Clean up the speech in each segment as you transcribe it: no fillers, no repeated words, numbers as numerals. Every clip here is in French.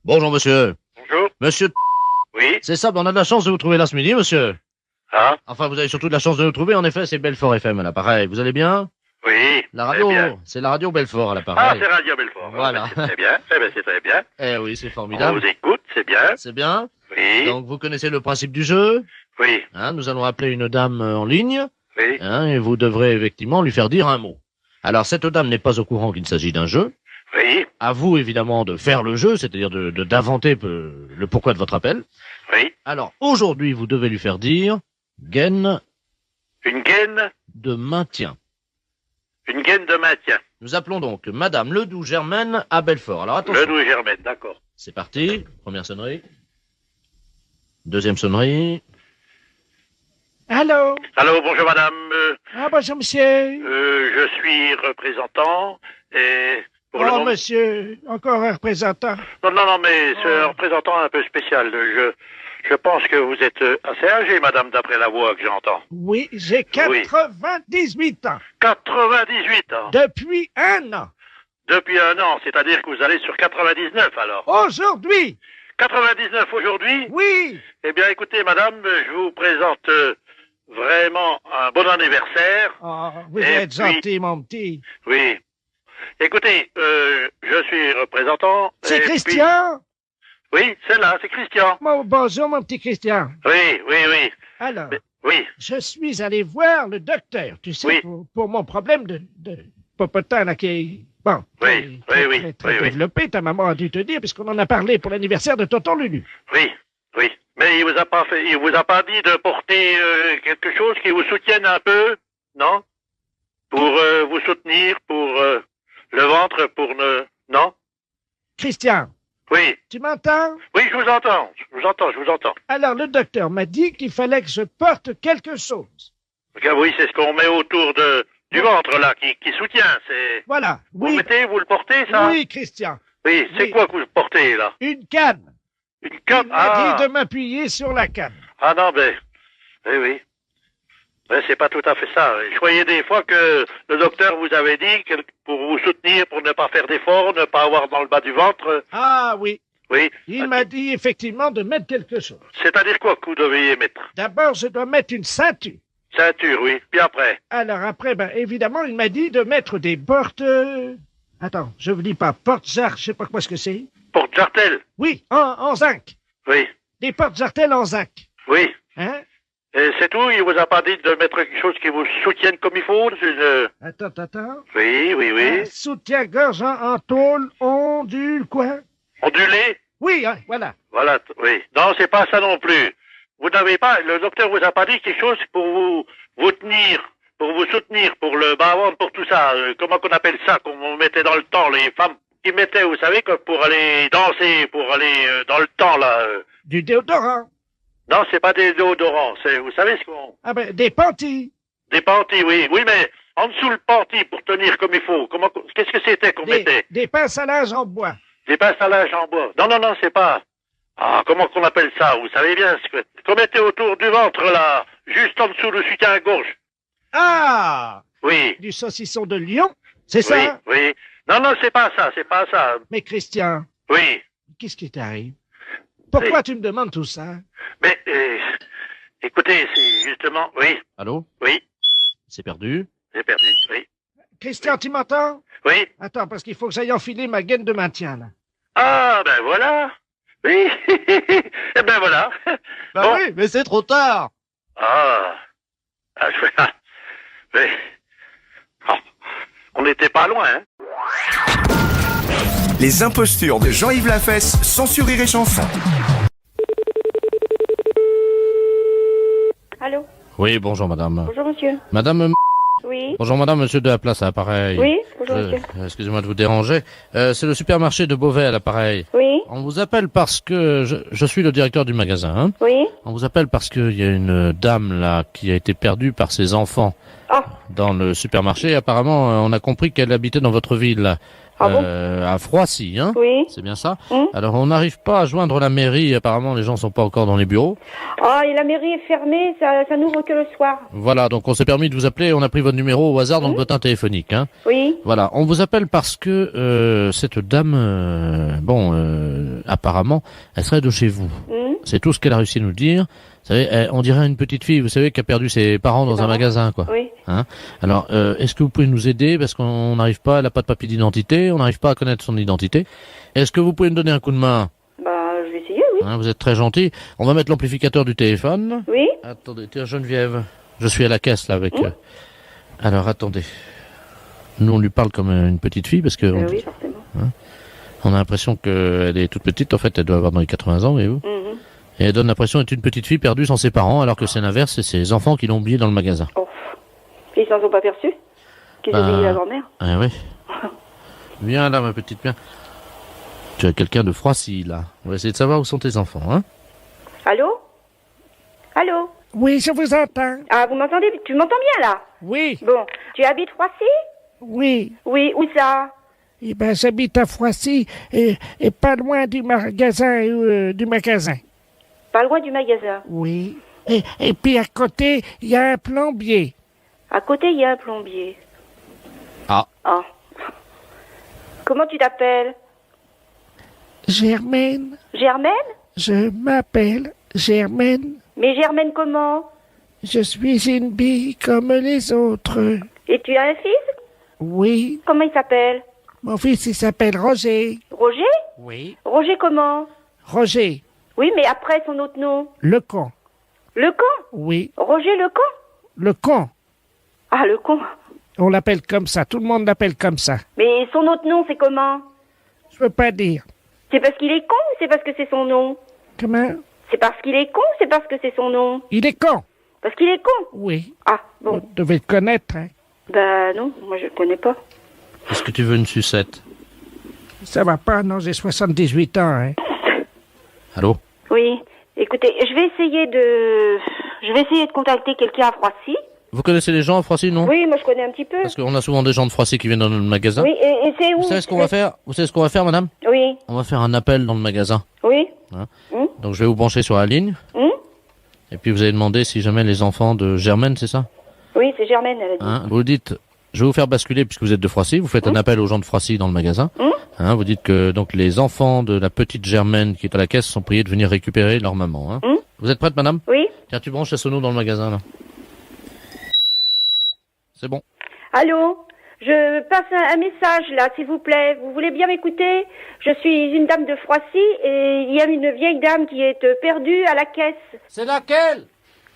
Bonjour, monsieur. Bonjour. Monsieur, Oui. c'est ça, on a de la chance de vous trouver là ce midi, monsieur. Ah. Enfin, vous avez surtout de la chance de nous trouver, en effet, c'est Belfort FM à l'appareil. Vous allez bien? Oui. La très bien. radio, c'est la radio Belfort à Ah, l'appareil. c'est Radio Belfort. Voilà. C'est très bien. Eh ben, c'est très bien. Eh oui, c'est On formidable. vous écoute, c'est bien. C'est bien. Oui. Donc, vous connaissez le principe du jeu. Oui. Nous allons appeler une dame en ligne, Oui. et vous devrez effectivement lui faire dire un mot. Alors, cette dame n'est pas au courant qu'il s'agit d'un jeu. Oui. À vous, évidemment, de faire le jeu, c'est-à-dire d'inventer le pourquoi de votre appel. Oui. Alors, aujourd'hui, vous devez lui faire dire gaine Une gaine. de maintien. Une gaine de maintien. Nous appelons donc Madame Ledoux-Germaine à Belfort. Alors, attention. Le Louis Germaine, d'accord. C'est parti. Première sonnerie. Deuxième sonnerie. Allô? Allô, bonjour madame. Bonjour, monsieur. Je suis représentant et pour le Oh, moment... monsieur, encore un représentant. Non, mais c'est un représentant un peu spécial. Je pense que vous êtes assez âgée, madame, d'après la voix que j'entends. Oui, j'ai 98 ans. 98 ans. Depuis un an. Depuis un an, c'est-à-dire que vous allez sur 99 alors. Aujourd'hui. 99 aujourd'hui. Oui. Eh bien, écoutez, madame, je vous présente vraiment un bon anniversaire. Oh, vous Et êtes puis- gentil, mon petit. Oui. Écoutez, je suis représentant. C'est et puis- Christian? Oui, c'est là, c'est Christian. Bonjour, mon petit Christian. Oui. Alors, Oui, je suis allé voir le docteur, tu sais, Oui. pour mon problème de popotin, là, qui est, bon, Oui, très, oui, très, très oui. développé. Ta maman a dû te dire, puisqu'on en a parlé pour l'anniversaire de Tonton Lulu. oui. Mais il vous a pas dit de porter quelque chose qui vous soutienne un peu, non? Pour vous soutenir, pour le ventre, non? Christian, Oui, tu m'entends? oui, je vous entends. Alors, le docteur m'a dit qu'il fallait que je porte quelque chose. Oui, c'est ce qu'on met autour du ventre, là, qui soutient, c'est... Voilà. Vous Oui. vous le portez, ça? Oui, Christian. Oui, c'est Oui. quoi que vous portez, là? Une canne. Une canne? Il m'a dit de m'appuyer sur la canne. Ah non, ben, oui. Mais c'est pas tout à fait ça. Je croyais des fois que le docteur vous avait dit que pour vous soutenir, pour ne pas faire d'efforts, ne pas avoir dans le bas du ventre. Ah oui. Oui. Il m'a dit effectivement de mettre quelque chose. C'est-à-dire quoi que vous deviez mettre? D'abord, je dois mettre une ceinture. Ceinture, oui. Puis après? Alors après, ben évidemment, il m'a dit de mettre des portes... Attends, je vous dis pas porte-jarre, je sais pas quoi ce que c'est. Porte-jartel? Oui, en zinc. Oui. Des portes-jartelles en zinc. Oui. Hein? Et c'est tout? Il vous a pas dit de mettre quelque chose qui vous soutienne comme il faut? Attends. Oui. Un soutien-gorge en tôle ondule, quoi? Ondulé? Oui, hein, voilà. Voilà, oui. Non, c'est pas ça non plus. Vous n'avez pas, le docteur vous a pas dit quelque chose pour vous tenir, pour vous soutenir, pour le bas-ventre, pour tout ça. Comment qu'on appelle ça, qu'on mettait dans le temps, les femmes qui mettaient, vous savez, comme pour aller danser, pour aller dans le temps, là. Du déodorant. Non, c'est pas des déodorants, c'est, vous savez ce qu'on... Ah ben, des panties. Des panties, oui. Oui, mais en dessous le panty, pour tenir comme il faut. Qu'est-ce que c'était qu'on mettait? Des pinces à linge en bois. Des pinces à linge en bois. Non, c'est pas... Ah, comment qu'on appelle ça? Vous savez bien ce qu'on mettait autour du ventre, là, juste en dessous le soutien-gorge. Ah! Oui, Du saucisson de lion. C'est ça? oui. Non, c'est pas ça. Mais Christian, Oui, qu'est-ce qui t'arrive? Pourquoi tu me demandes tout ça? mais, écoutez, c'est justement... Oui, Allô? oui, C'est perdu. j'ai perdu, oui. Christian, tu m'entends? Oui. Attends, parce qu'il faut que j'aille enfiler ma gaine de maintien, là. Ah, ben voilà. Oui, eh ben voilà. Bah Bon. oui, mais c'est trop tard. Mais... Ah, on n'était pas loin, hein. Les impostures de Jean-Yves Lafesse, sans Rire et Chanson. Allô? Oui, bonjour madame. Bonjour monsieur. Madame... Oui. Bonjour madame, monsieur de la place à l'appareil. Oui, bonjour monsieur. Excusez-moi de vous déranger. C'est le supermarché de Beauvais à l'appareil. Oui, On vous appelle parce que... Je suis le directeur du magasin, hein. oui. On vous appelle parce qu'il y a une dame là qui a été perdue par ses enfants Ah, dans le supermarché. Apparemment, on a compris qu'elle habitait dans votre ville. Là. Ah bon? À Froissy, hein? Oui. C'est bien ça? Hum. Alors, on n'arrive pas à joindre la mairie. Apparemment, les gens sont pas encore dans les bureaux. Ah, et la mairie est fermée, ça n'ouvre que le soir. Voilà, donc on s'est permis de vous appeler. On a pris votre numéro au hasard dans le bottin téléphonique, hein? Oui. Voilà, on vous appelle parce que cette dame, apparemment, elle serait de chez vous. Hum. C'est tout ce qu'elle a réussi à nous dire. Vous savez, on dirait une petite fille, vous savez, qui a perdu ses parents dans un magasin, quoi. Oui. Hein? Alors, est-ce que vous pouvez nous aider parce qu'on n'arrive pas, elle n'a pas de papier d'identité, on n'arrive pas à connaître son identité. Est-ce que vous pouvez me donner un coup de main? Bah, je vais essayer, oui. Hein, vous êtes très gentil. On va mettre l'amplificateur du téléphone. Oui. Attendez, tiens, Geneviève, je suis à la caisse là avec. Alors, attendez. Nous, on lui parle comme une petite fille parce que Oui, forcément. on a l'impression qu'elle est toute petite. En fait, elle doit avoir dans les 80 ans, voyez-vous. Mhm. Et elle donne l'impression d'être une petite fille perdue sans ses parents, alors que c'est l'inverse, c'est ses enfants qui l'ont oubliée dans le magasin. Oh. Ils s'en sont pas perçus? Qu'ils ont oublié la grand-mère? Ah oui. Viens là, ma petite, viens. Tu as quelqu'un de Froissy, là. On va essayer de savoir où sont tes enfants, hein. Allô? Allô? Oui, je vous entends. Ah, vous m'entendez? Tu m'entends bien, là? Oui, Bon. Tu habites Froissy? oui. Oui, où ça? Eh ben, j'habite à Froissy et pas loin du magasin. Pas loin du magasin. Oui. Et puis à côté, il y a un plombier. À côté, il y a un plombier. Ah. Ah. Comment tu t'appelles? Germaine, Germaine? je m'appelle Germaine. Mais Germaine comment? Je suis une bille comme les autres. Et tu as un fils? Oui, Comment il s'appelle? mon fils, il s'appelle Roger. Roger? Oui. Roger comment? Roger, Oui, mais après son autre nom. le con. Le con? Oui, Roger le con? le con. Ah, le con. On l'appelle comme ça, tout le monde l'appelle comme ça. Mais son autre nom, c'est comment? Je peux pas dire. C'est parce qu'il est con ou c'est parce que c'est son nom? Comment? C'est parce qu'il est con ou c'est parce que c'est son nom? Il est con. Parce qu'il est con? Oui, Ah, vous bon. devez le connaître, hein. Bah non, moi je le connais pas. Est-ce que tu veux une sucette? Ça va pas, non, j'ai 78 ans, hein. Allô? Oui. Écoutez, je vais essayer de contacter quelqu'un à Froissy. Vous connaissez les gens à Froissy, non? Oui, moi je connais un petit peu. Parce qu'on a souvent des gens de Froissy qui viennent dans le magasin. Oui, et c'est où? Vous savez ce qu'on va faire? Vous savez ce qu'on va faire, madame? Oui, On va faire un appel dans le magasin. oui. Donc je vais vous brancher sur la ligne. Hum? Et puis vous allez demander si jamais les enfants de Germaine, c'est ça? Oui, c'est Germaine, elle a dit. Hein, vous dites, je vais vous faire basculer puisque vous êtes de Froissy. Vous faites un appel aux gens de Froissy dans le magasin. Hein, vous dites que donc les enfants de la petite Germaine qui est à la caisse sont priés de venir récupérer leur maman. Hein. Vous êtes prête, madame? Oui. Tiens, tu branches la sono dans le magasin là. C'est bon. Allô? Je passe un message là, s'il vous plaît. Vous voulez bien m'écouter? Je suis une dame de Froissy et il y a une vieille dame qui est perdue à la caisse. C'est laquelle?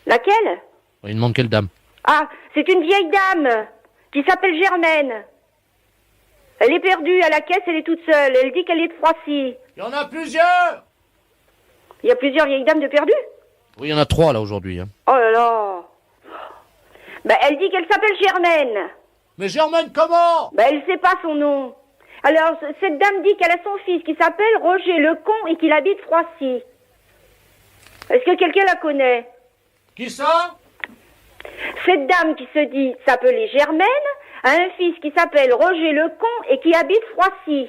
Laquelle? Il demande quelle dame? Ah, c'est une vieille dame qui s'appelle Germaine. Elle est perdue à la caisse, elle est toute seule. Elle dit qu'elle est de Froissy. Il y en a plusieurs. Il y a plusieurs vieilles dames de perdues? Oui, il y en a 3 là aujourd'hui. Hein. Oh là là. Ben, elle dit qu'elle s'appelle Germaine. Mais Germaine, comment? Ben, elle sait pas son nom. Alors, cette dame dit qu'elle a son fils qui s'appelle Roger Lecon et qu'il habite Froissy. Est-ce que quelqu'un la connaît? Qui ça? Cette dame qui se dit s'appeler Germaine a un fils qui s'appelle Roger Lecon et qui habite Froissy.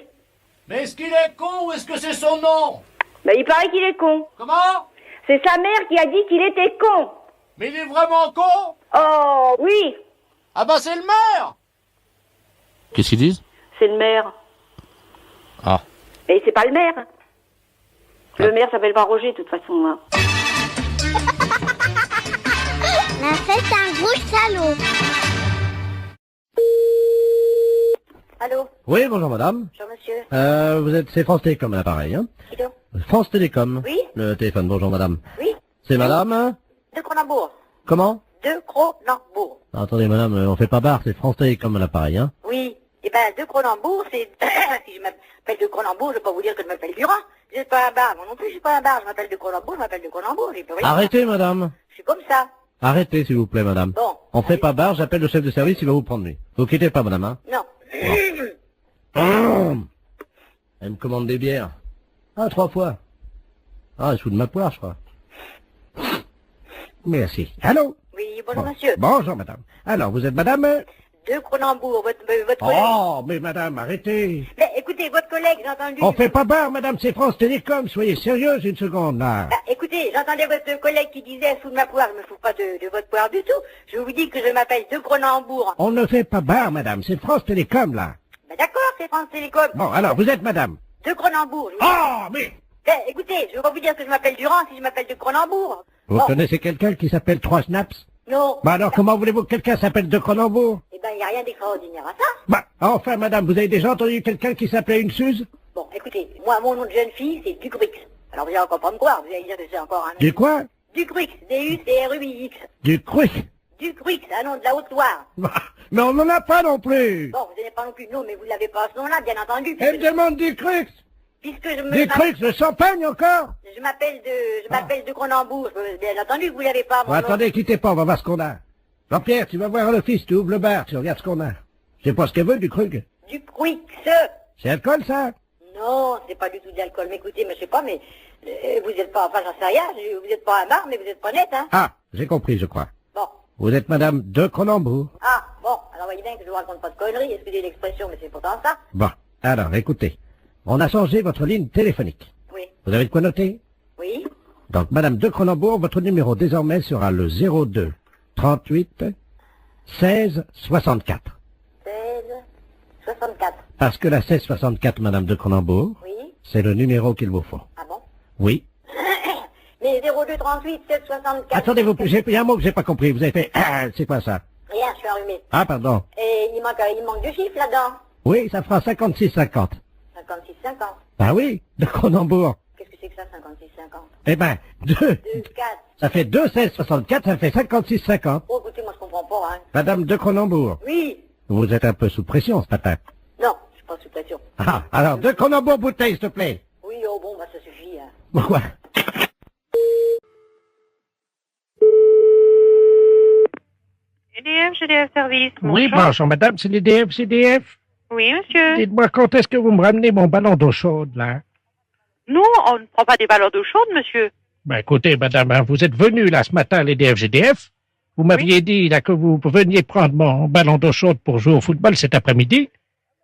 Mais est-ce qu'il est con ou est-ce que c'est son nom? Ben, il paraît qu'il est con. Comment? C'est sa mère qui a dit qu'il était con. Mais il est vraiment con? Oh, oui. Ah bah c'est le maire. Qu'est-ce qu'ils disent? C'est le maire. Ah. Et c'est pas le maire. Le maire s'appelle pas Roger, de toute façon. Hein. Mais c'est un gros salaud. Allô? Oui, bonjour madame. Bonjour monsieur. C'est France Télécom à l'appareil, hein? Qui donc? France Télécom. Oui? Le téléphone, bonjour madame. Oui? C'est madame, hein? De Cronenbourg. Comment? De Cronenbourg. Attendez madame, on fait pas barre, c'est France Télécom à l'appareil, hein? Oui. Eh ben, de Cronenbourg, c'est... si je m'appelle de Cronenbourg, je vais pas vous dire que je m'appelle Durand. Je suis pas un bar, moi non plus, je suis pas un bar. Je m'appelle de Cronenbourg, je m'appelle de Cronenbourg. J'ai plus rien. Arrêtez madame. Je suis comme ça. Arrêtez s'il vous plaît madame. Bon. On fait pas barre, j'appelle le chef de service, il va vous prendre lui. Vous quittez pas madame, hein? Non. Elle me commande des bières. Ah, 3 fois. Ah, elle se fout de ma poire, je crois. Merci. Allô? Oui, bonjour monsieur. Bonjour madame. Alors, vous êtes madame? de Cronenbourg, votre collègue. Oh, mais madame, arrêtez. Mais écoutez, votre collègue, j'ai entendu... On fait pas barre, madame, c'est France Télécom. Soyez sérieuse une seconde, là. Bah, écoutez, j'entendais votre collègue qui disait sous de ma poire, je me fous pas de votre poire du tout. Je vous dis que je m'appelle de Cronenbourg. On ne fait pas barre, madame, c'est France Télécom, là. Bah d'accord, c'est France Télécom. Bon, alors, vous êtes madame. De Cronenbourg. Oh, mais... Écoutez, je vais pas vous dire que je m'appelle Durand si je m'appelle de Cronenbourg. Vous Bon, connaissez quelqu'un qui s'appelle Trois Snaps? non. Bah alors, comment voulez-vous que quelqu'un s'appelle de Cronenbourg? Eh ben, il n'y a rien d'extraordinaire à ça. Bah, enfin, madame, vous avez déjà entendu quelqu'un qui s'appelait une Suze? Bon, écoutez, moi, mon nom de jeune fille, c'est Ducruix. Alors, vous allez encore pas me croire, vous allez dire que c'est encore un nom. Du quoi? Ducruix, D-U-C-R-U-I-X. Du Cruix. Ducruix, un nom de la Haute-Loire. Bah, mais on n'en a pas non plus. Bon, vous n'avez pas non plus de nom, mais vous l'avez pas à ce nom-là, bien entendu. Elle me demande du Cruix. Puisque je me... Du Cruix, de champagne encore? Je m'appelle de Cronenbourg, bien entendu que vous l'avez pas, mon Bon, nom. attendez, quittez pas, on va voir ce qu'on a. Jean-Pierre, tu vas voir à l'office, tu ouvres le bar, tu regardes ce qu'on a. Je sais pas ce qu'elle veut, du Krug. Ducruix. C'est alcool, ça? Non, c'est pas du tout de l'alcool. Mais écoutez, mais je sais pas, mais vous êtes pas, enfin j'en sais rien, vous êtes pas un bar, mais vous êtes pas net, hein. Ah, j'ai compris, je crois. Bon. Vous êtes madame de Cronenbourg. Ah, bon, alors voyez bien que je vous raconte pas de conneries, excusez l'expression, mais c'est pourtant ça. Bon, alors, écoutez. On a changé votre ligne téléphonique. Oui. Vous avez de quoi noter? Oui. Donc, madame de Cronenbourg, votre numéro désormais sera le 02 38 16 64. 16 64. Parce que la 16 64, madame de Cronenbourg, Oui. c'est le numéro qu'il vous faut. Ah bon? Oui. Mais 02 38 16 64. Attendez-vous, il y a un mot que j'ai pas compris. Vous avez fait, c'est quoi ça? Rien, je suis enrhumé. Ah, pardon. Et il manque deux chiffres là-dedans. Oui, ça fera 56 50. 56 50. Ah oui, de Cronenbourg. Qu'est-ce que c'est que ça, 56 50? Eh ben, 2. 2 4. Ça fait 2 16 64, ça fait 56 50. Oh, écoutez, moi je comprends pas, hein. Madame de Cronenbourg, Oui. vous êtes un peu sous pression ce matin. Non, je suis pas sous pression. Ah, alors, de Cronenbourg bouteille, s'il te plaît. Oui, oh bon, bah ça suffit, hein. Pourquoi? EDF, GDF Service. Oui, bonjour. bonjour, madame, c'est l'EDF, CDF. Oui, monsieur. Dites-moi, quand est-ce que vous me ramenez mon ballon d'eau chaude, là? Nous, on ne prend pas des ballons d'eau chaude, monsieur. Ben, écoutez, madame, hein, vous êtes venu, là, ce matin, à l'EDF, GDF. Vous m'aviez dit, là, que vous veniez prendre mon ballon d'eau chaude pour jouer au football cet après-midi.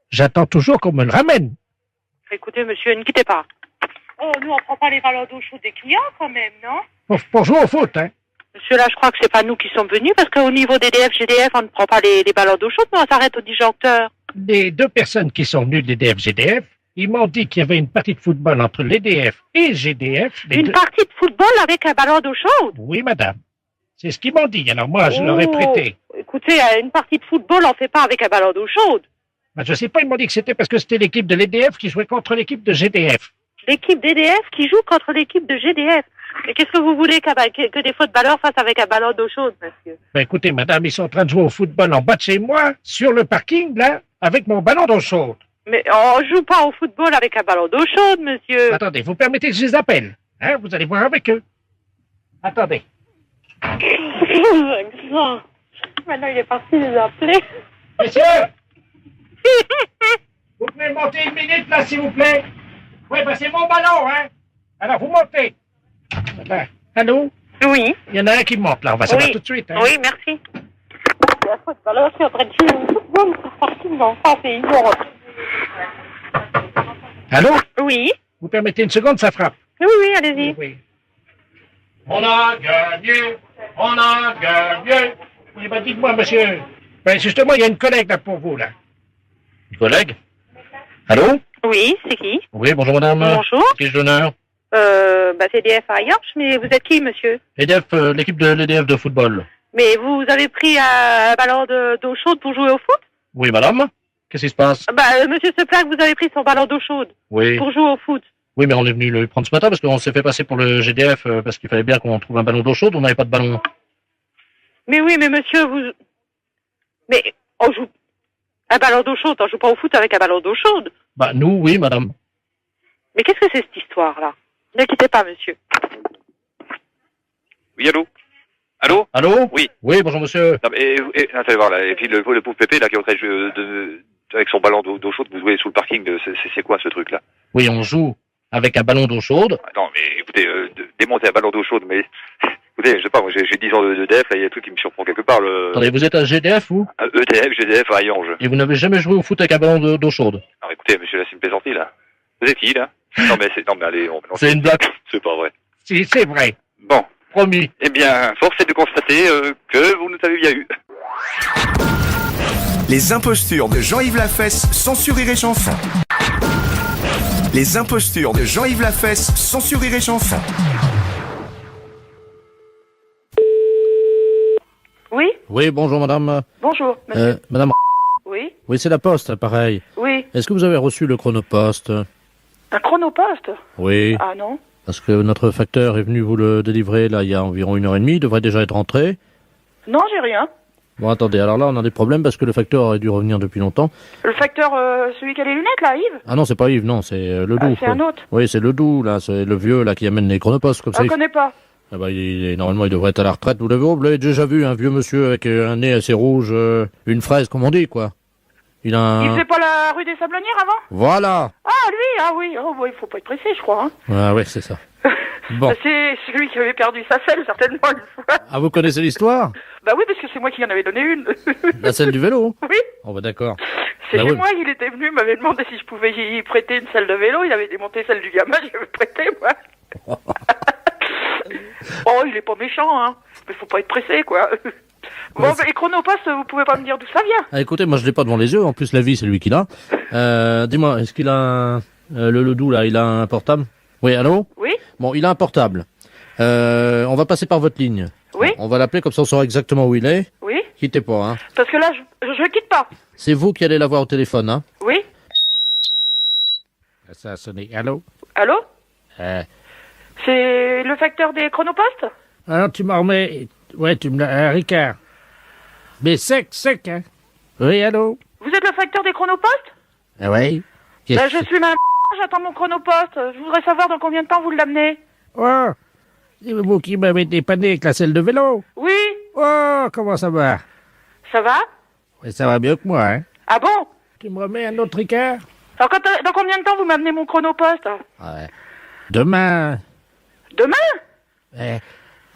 J'attends toujours qu'on me le ramène. Écoutez, monsieur, ne quittez pas. Oh, nous, on prend pas les ballons d'eau chaude des clients, quand même, non? Pour jouer au foot, hein. Monsieur, là, je crois que c'est pas nous qui sommes venus, parce qu'au niveau d'EDF, GDF, on ne prend pas les ballons d'eau chaude, mais on s'arrête au disjoncteur. Les deux personnes qui sont venues de l'EDF, GDF, ils m'ont dit qu'il y avait une partie de football entre l'EDF et GDF. Une partie de football avec un ballon d'eau chaude? Oui, madame. C'est ce qu'ils m'ont dit. Alors moi, je leur ai prêté. Écoutez, une partie de football, on fait pas avec un ballon d'eau chaude. Ben, je sais pas, ils m'ont dit que c'était parce que c'était l'équipe de l'EDF qui jouait contre l'équipe de GDF. L'équipe d'EDF qui joue contre l'équipe de GDF. Mais qu'est-ce que vous voulez que des footballeurs fassent avec un ballon d'eau chaude, monsieur? Ben, écoutez, madame, ils sont en train de jouer au football en bas de chez moi, sur le parking, là, avec mon ballon d'eau chaude. Mais on joue pas au football avec un ballon d'eau chaude, monsieur. Attendez, vous permettez que je les appelle? Hein, vous allez voir avec eux. Attendez. Maintenant, il est parti les appeler. Messieurs! Vous pouvez monter une minute, là, s'il vous plaît? Oui, ben, c'est mon ballon, hein? Alors, vous montez. Ben, allô? Oui. Il y en a un qui monte, là. On va savoir tout de suite, hein? Oui, merci. La footballeur, je suis en train de jouer au football, c'est parti dans ça, c'est immonde. Allô? Oui. Vous permettez une seconde, ça frappe. Oui, oui, allez-y. Oui. On a gagné! On a gagné! Oui, ben, dites-moi, monsieur. Ben, justement, il y a une collègue, là, pour vous, là. Une collègue? Allô? Oui, c'est qui? Oui, bonjour madame. Bonjour. Qui est d'honneur? C'est EDF à York, mais vous êtes qui, monsieur? EDF, l'équipe de l'EDF de football. Mais vous avez pris un ballon d'eau chaude pour jouer au foot? Oui, madame. Qu'est-ce qui se passe? Monsieur se plaint que vous avez pris son ballon d'eau chaude Oui. pour jouer au foot. Oui, mais on est venu le prendre ce matin parce qu'on s'est fait passer pour le GDF parce qu'il fallait bien qu'on trouve un ballon d'eau chaude. On n'avait pas de ballon. Mais oui, mais monsieur, vous... Mais on joue... Un ballon d'eau chaude, on joue pas au foot avec un ballon d'eau chaude. Bah, nous, oui, madame. Mais qu'est-ce que c'est cette histoire-là? Ne quittez pas, monsieur. Oui, allô? Allô? Allô? Oui. Oui, bonjour monsieur. Non, attendez voir là. Et puis le pauvre Pépé là qui est en train de jouer avec son ballon d'eau chaude, vous jouez sous le parking. C'est quoi ce truc là? Oui, on joue avec un ballon d'eau chaude. Non, mais écoutez, démonter un ballon d'eau chaude, mais vous écoutez, je sais pas, moi j'ai 10 ans d'EDF, là il y a un truc qui me surprend quelque part. Attendez, vous êtes à GDF, vous? EDF, GDF, à Hayange. Et vous n'avez jamais joué au foot avec un ballon d'eau chaude? Alors écoutez, monsieur, là c'est une plaisanterie, là. Vous êtes qui, là? Non mais allez, non, C'est une blague. c'est pas vrai. Si, c'est vrai. Bon. Promis. Eh bien, force est de constater que vous nous avez bien eu. Les impostures de Jean-Yves Lafesse, sans sur Rire et Chanson. Les impostures de Jean-Yves Lafesse, sans sur Rire et Chanson. Oui, Oui, bonjour madame. bonjour, monsieur. Madame. Oui, Oui, c'est la poste, pareil. oui. Est-ce que vous avez reçu le chronopost? Un chronopost? Oui. Ah non. Parce que notre facteur est venu vous le délivrer, là, il y a environ 1h30, il devrait déjà être rentré. Non, j'ai rien. Bon, attendez, alors là, on a des problèmes parce que le facteur aurait dû revenir depuis longtemps. Le facteur, celui qui a les lunettes, là, Yves? Ah non, c'est pas Yves, non, c'est le Ah, doux. c'est un autre. Oui, c'est le doux, là, c'est le vieux, là, qui amène les chronopostes, comme Je ça. ne connais pas. Ah bah, normalement, il devrait être à la retraite. Vous l'avez déjà vu, un vieux monsieur avec un nez assez rouge, une fraise, comme on dit, quoi. Il a un... Il faisait pas la rue des Sablonnières avant? Voilà. Ah, lui, ah oui. Oh, bon, il faut pas être pressé, je crois. Hein. Ah ouais, c'est ça. Bon. C'est celui qui avait perdu sa selle, certainement, une fois. Ah, vous connaissez l'histoire? Bah oui, parce que c'est moi qui en avais donné une. La selle du vélo? Oui. Oh bah d'accord. C'est Bah chez oui. moi qu'il était venu, m'avait demandé si je pouvais y prêter une selle de vélo. Il avait démonté celle du gamin, je l'avais prêté, moi. Oh, il est pas méchant, hein. Mais faut pas être pressé, quoi. Bon, bah, et Chronopost, vous pouvez pas me dire d'où ça vient? Ah, écoutez, moi je l'ai pas devant les yeux, en plus la vie c'est lui qui l'a. Dis-moi, est-ce qu'il a le doux là, il a un portable? Oui, allô? Oui? Bon, il a un portable. On va passer par votre ligne. Oui? On va l'appeler comme ça on saura exactement où il est. Oui? Quittez pas, hein. Parce que là, je quitte pas. C'est vous qui allez l'avoir au téléphone, hein. Oui? Ça a sonné. Allô? Allô? C'est le facteur des Chronopost? Alors, tu m'en remets... Ouais, tu me l'as... Ricard. Mais sec, hein? Oui, allô? Vous êtes le facteur des Chronopost? Ah ouais? Bah, je suis madame j'attends mon Chronopost. Je voudrais savoir dans combien de temps vous l'amenez. Oh! C'est vous qui m'avez dépanné avec la selle de vélo? Oui? Oh, comment ça va? Ça va? Ouais, ça va mieux que moi, hein? Ah bon? Tu me remets un autre Ricard? Alors, dans combien de temps vous m'amenez mon Chronopost? Ouais. Demain, Demain?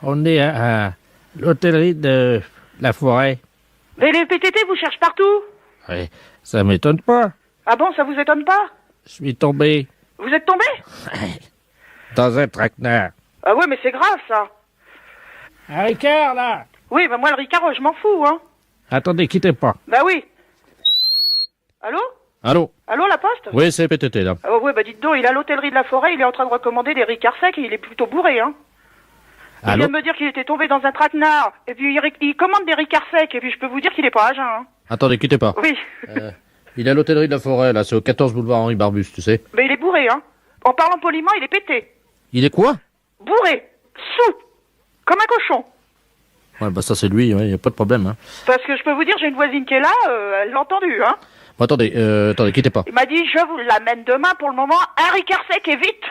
on est à l'hôtellerie de la Forêt. Mais les PTT vous cherchent partout. Ouais, ça m'étonne pas. Ah bon, ça vous étonne pas? Je suis tombé Vous êtes tombé? dans un traquenard. Ah ouais, mais c'est grave, ça. Un Ricard, là! Oui, bah moi, le Ricard, je m'en fous, hein. Attendez, quittez pas. Bah oui. Allô? Allô? Allô, la poste? Oui, c'est PTT là. Ah ouais, bah dites donc, il est à l'hôtellerie de la Forêt, il est en train de recommander des Ricards secs et il est plutôt bourré, hein. Il Allô? vient de me dire qu'il était tombé dans un traquenard, et puis il commande des Ricards secs, et puis je peux vous dire qu'il est pas à jeun, hein. Attendez, quittez pas. Oui. Il est à l'hôtellerie de la Forêt, là, c'est au 14 boulevard Henri Barbus, tu sais. Mais il est bourré, hein. En parlant poliment, il est pété. Il est quoi? Bourré. Sous. Comme un cochon. Ouais, bah ça c'est lui, ouais, y a pas de problème, hein. Parce que je peux vous dire, j'ai une voisine qui est là, elle l'a entendu, hein. Bon, attendez, quittez pas. Il m'a dit, je vous l'amène demain pour le moment, un Ricard sec et vite.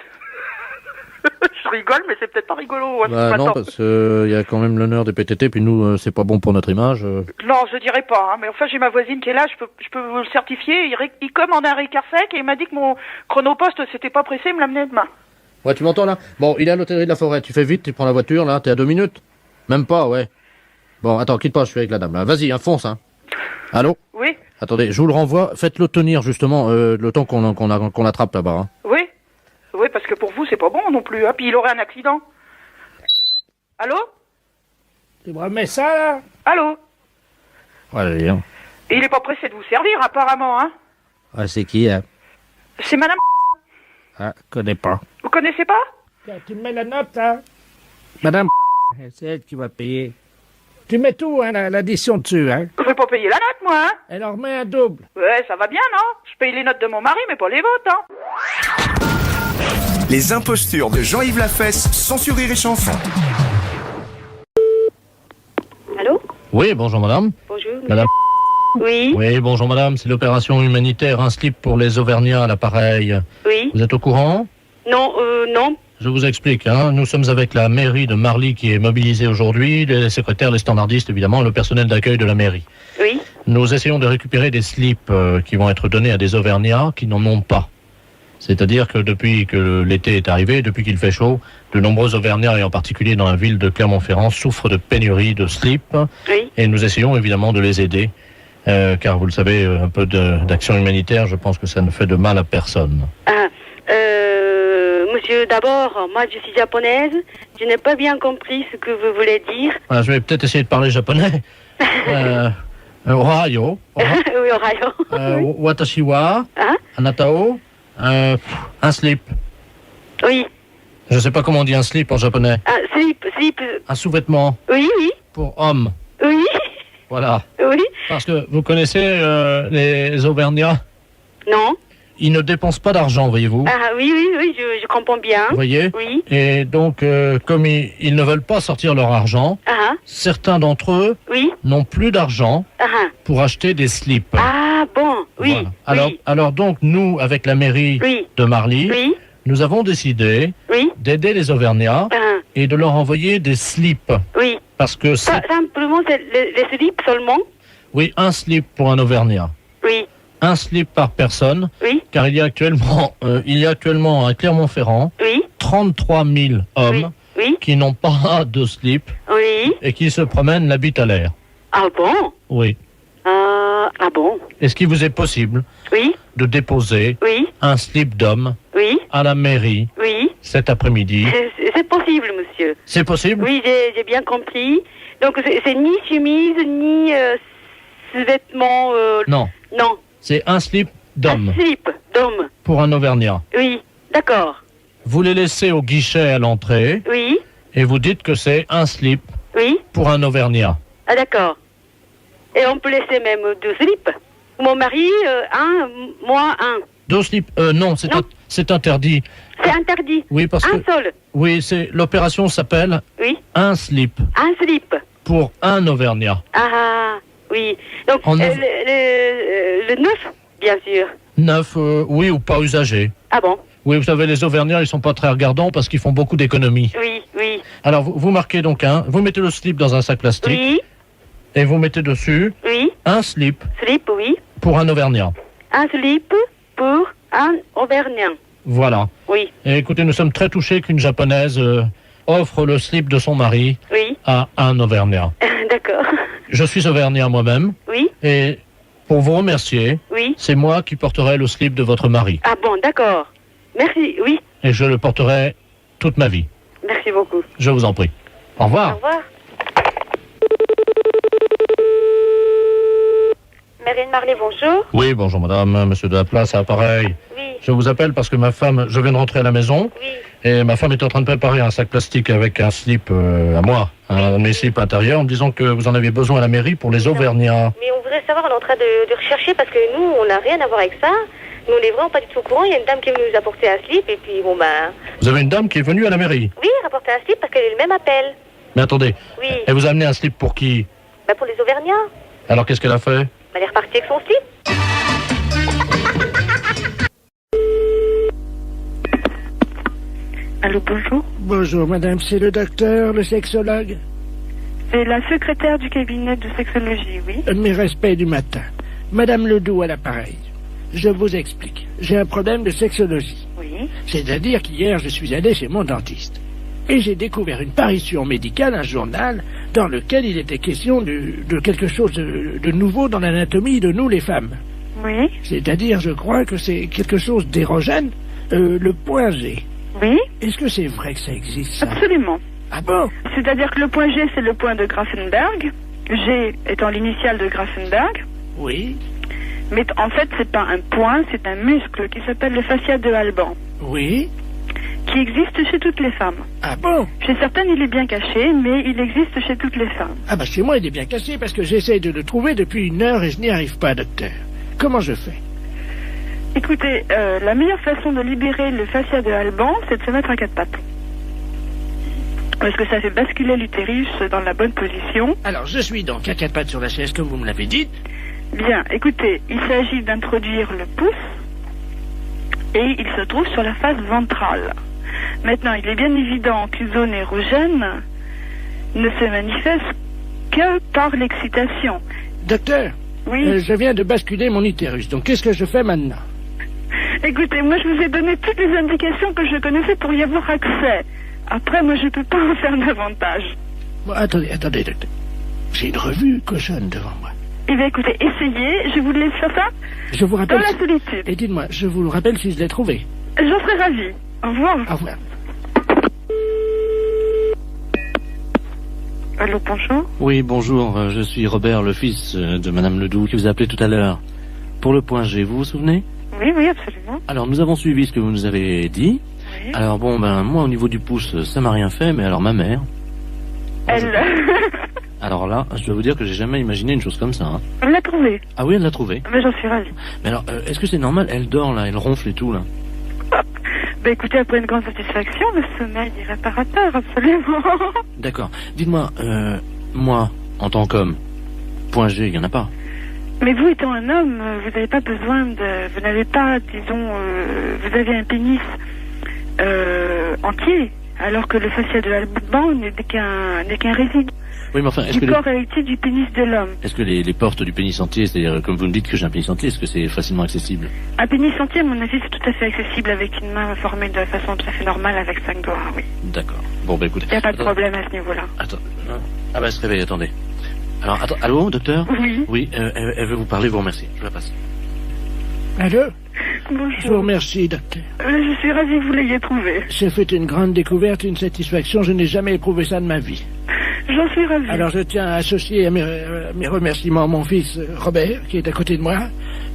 Je rigole, mais c'est peut-être pas rigolo. Hein, Bah ce non, matin. parce que y a quand même l'honneur des PTT, puis nous, c'est pas bon pour notre image. Non, je dirais pas, hein, mais enfin, j'ai ma voisine qui est là, je peux vous le certifier. Il commande un Ricard sec et il m'a dit que mon chronopost, c'était pas pressé, il me l'amenait demain. Ouais, tu m'entends là? Bon, il est à l'hôtellerie de la Forêt, tu fais vite, tu prends la voiture, là, t'es à 2 minutes? Même pas, ouais. Bon, attends, quitte pas, je suis avec la dame, là. Vas-y, fonce, hein. Allô? Oui? Attendez, je vous le renvoie, faites-le tenir, justement, le temps qu'on l'attrape là-bas, hein. Oui? Oui, parce que pour vous, c'est pas bon non plus, hein, puis il aurait un accident. Allô? Tu me remets ça, là? Allô? Ouais, hein. Et il est pas pressé de vous servir, apparemment, hein. Ah, c'est qui, hein? C'est madame... Ah, connais pas. Vous connaissez pas? Tiens, tu me mets la note, là? Madame, c'est elle qui va payer. Tu mets tout, hein, l'addition dessus, hein? Je vais pas payer la note, moi, hein. Elle en remet un double. Ouais, ça va bien, non? Je paye les notes de mon mari, mais pas les vôtres, hein. Les impostures de Jean-Yves Lafesse, sans sur Rire et Chanson. Allô? Oui, bonjour madame. Bonjour. Madame. Oui? Oui, bonjour madame, c'est l'opération humanitaire, un slip pour les Auvergnats à l'appareil. Oui? Vous êtes au courant? Non, non. Je vous explique, hein. Nous sommes avec la mairie de Marly qui est mobilisée aujourd'hui, les secrétaires, les standardistes évidemment, le personnel d'accueil de la mairie. Oui? Nous essayons de récupérer des slips qui vont être donnés à des Auvergnats qui n'en ont pas. C'est-à-dire que depuis que l'été est arrivé, depuis qu'il fait chaud, de nombreux Auvergnats, et en particulier dans la ville de Clermont-Ferrand, souffrent de pénurie de slip. Oui. Et nous essayons évidemment de les aider. Car vous le savez, un peu d'action humanitaire, je pense que ça ne fait de mal à personne. Monsieur, d'abord, moi je suis japonaise, je n'ai pas bien compris ce que vous voulez dire. Voilà, je vais peut-être essayer de parler japonais. Ohayo. Oui, Ohio. Watashi wa Hein? anata o un slip. Oui. Je ne sais pas comment on dit un slip en japonais. Slip. Un sous-vêtement Oui. pour homme. Oui. Voilà. Oui. Parce que vous connaissez les Auvergnats, Non. ils ne dépensent pas d'argent, voyez-vous. Ah oui, je comprends bien. Vous voyez. Oui. Et donc, comme ils ne veulent pas sortir leur argent, Ah. certains d'entre eux Oui. n'ont plus d'argent Ah. pour acheter des slips. Ah bon. Oui. Voilà. Oui. Alors donc, nous, avec la mairie Oui. de Marly, Oui. nous avons décidé Oui. d'aider les Auvergnats Ah. et de leur envoyer des slips. Oui. Parce que c'est... Simplement, c'est les slips seulement. Oui, un slip pour un Auvergnat. Oui. Un slip par personne, Oui. car il y a actuellement à Clermont-Ferrand Oui. 33 000 hommes Oui. qui n'ont pas de slip Oui. et qui se promènent la bite à l'air. Ah bon. Oui. Ah bon. Est-ce qu'il vous est possible Oui. de déposer Oui. un slip d'homme Oui. à la mairie Oui. cet après-midi? C'est possible, monsieur. C'est possible? Oui, j'ai bien compris. Donc, c'est ni chemise, ni vêtements... Non, Non. c'est un slip d'homme Un slip d'homme. pour un Auvergnat. Oui. D'accord. Vous les laissez au guichet à l'entrée Oui. et vous dites que c'est un slip Oui. pour un Auvergnat. Ah, d'accord. Et on peut laisser même 2 slips. Mon mari, un, moi, un. 2 slips? Non, c'est interdit. C'est interdit. Oui, parce Un que... seul. Oui, l'opération s'appelle Oui. un slip Un slip. pour un Auvergnat. Ah, oui. Donc, En le 9, bien sûr. 9, oui, ou pas usagé. Ah bon? Oui, vous savez, les Auvergnats, ils sont pas très regardants parce qu'ils font beaucoup d'économies. Oui, oui. Alors, vous marquez donc vous mettez le slip dans un sac plastique Oui, et vous mettez dessus oui. un slip Slip, oui. pour un Auvergnat. Un slip pour un Auvergnat. Voilà. Oui, Et écoutez, nous sommes très touchés qu'une Japonaise offre le slip de son mari oui. à un Auvergnat. D'accord. Je suis Auvergnat moi-même Oui, et pour vous remercier, oui. c'est moi qui porterai le slip de votre mari. Ah bon, d'accord. Merci, oui. Et je le porterai toute ma vie. Merci beaucoup. Je vous en prie. Au revoir. Au revoir. Marine Marley, bonjour. Oui, bonjour madame, monsieur de la place, à l'appareil. Oui, Je vous appelle parce que je viens de rentrer à la maison oui. et ma femme est en train de préparer un sac plastique avec un slip à moi, un de mes slips intérieurs, en me disant que vous en avez besoin à la mairie pour les Auvergnats. Mais on voudrait savoir, on est en train de rechercher parce que nous, on n'a rien à voir avec ça. Nous, on n'est vraiment pas du tout au courant. Il y a une dame qui est venue nous apporter un slip et puis bon ben... Vous avez une dame qui est venue à la mairie? Oui, rapporter un slip parce qu'elle est le même appel. Mais attendez, Oui. elle vous a amené un slip pour qui? Ben pour les Auvergnats. Alors qu'est-ce qu'elle a fait? Elle est repartie avec son slip. Allô, bonjour. Bonjour madame, c'est le docteur, le sexologue. C'est la secrétaire du cabinet de sexologie, oui. Mes respects du matin. Madame Ledoux à l'appareil. Je vous explique. J'ai un problème de sexologie. Oui. C'est-à-dire qu'hier, je suis allé chez mon dentiste. Et j'ai découvert une parution médicale, un journal, dans lequel il était question de quelque chose de nouveau dans l'anatomie de nous, les femmes. Oui. C'est-à-dire, je crois que c'est quelque chose d'érogène, le point G. Oui. Est-ce que c'est vrai que ça existe, ça? Absolument. Ah bon? C'est-à-dire que le point G, c'est le point de Grafenberg. G étant l'initiale de Grafenberg. Oui. Mais en fait, c'est pas un point, c'est un muscle qui s'appelle le fascia de Alban. Oui. Qui existe chez toutes les femmes. Ah bon? Chez certaines, il est bien caché, mais il existe chez toutes les femmes. Ah bah chez moi, il est bien caché parce que j'essaye de le trouver depuis 1 heure et je n'y arrive pas, docteur. Comment je fais? Écoutez, la meilleure façon de libérer le fascia de Alban, c'est de se mettre à 4 pattes. Parce que ça fait basculer l'utérus dans la bonne position. Alors, je suis donc à 4 pattes sur la chaise, comme vous me l'avez dit. Bien, écoutez, il s'agit d'introduire le pouce et il se trouve sur la face ventrale. Maintenant, il est bien évident qu'une zone érogène ne se manifeste que par l'excitation. Docteur, oui. Je viens de basculer mon utérus, donc qu'est-ce que je fais maintenant? Écoutez, moi je vous ai donné toutes les indications que je connaissais pour y avoir accès. Après, moi je peux pas en faire davantage. Bon, attendez, docteur. J'ai une revue cochonne devant moi. Eh bien écoutez, essayez, je vous laisse faire ça Je vous rappelle... dans la solitude. Et dites-moi, je vous le rappelle si je l'ai trouvé. J'en serais ravie. Au revoir. Au revoir. Allô, bonjour. Oui, bonjour, je suis Robert, le fils de Madame Ledoux, qui vous a appelé tout à l'heure. Pour le point G, vous vous souvenez? Oui, oui, absolument. Alors, nous avons suivi ce que vous nous avez dit. Oui. Alors, bon, moi, au niveau du pouce, ça m'a rien fait, mais alors ma mère... Elle... Alors là, je dois vous dire que j'ai jamais imaginé une chose comme ça. Hein. Elle l'a trouvée. Ah oui, elle l'a trouvée. Mais j'en suis ravie. Mais alors, est-ce que c'est normal? Elle dort, là, elle ronfle et tout, là. Ben écoutez, après une grande satisfaction, le sommeil est réparateur, absolument. D'accord. Dites-moi, moi, en tant qu'homme, point G, il n'y en a pas. Mais vous étant un homme, vous n'avez pas besoin de... Vous n'avez pas, disons, vous avez un pénis entier, alors que le fascia de l'Alban n'est qu'un résidu. Oui, mais enfin, est-ce du que... corps érectile du pénis de l'homme. Est-ce que les portes du pénis entier, c'est-à-dire, comme vous me dites que j'ai un pénis entier, est-ce que c'est facilement accessible? Un pénis entier, à mon avis, c'est tout à fait accessible avec une main formée de façon tout à fait normale avec 5 doigts, oui. D'accord. Bon, bah écoutez... Il n'y a pas de problème à ce niveau-là. Attends, ah bah elle se réveille, attendez. Alors, attends, allô, docteur? Oui. Oui, elle veut vous parler, vous remercie. Je la passe. Allô? Bonjour. Je vous remercie, docteur. Je suis ravie que vous l'ayez trouvé. J'ai fait une grande découverte, une satisfaction. Je n'ai jamais éprouvé ça de ma vie. J'en suis ravie. Alors je tiens à associer à mes remerciements mon fils Robert, qui est à côté de moi,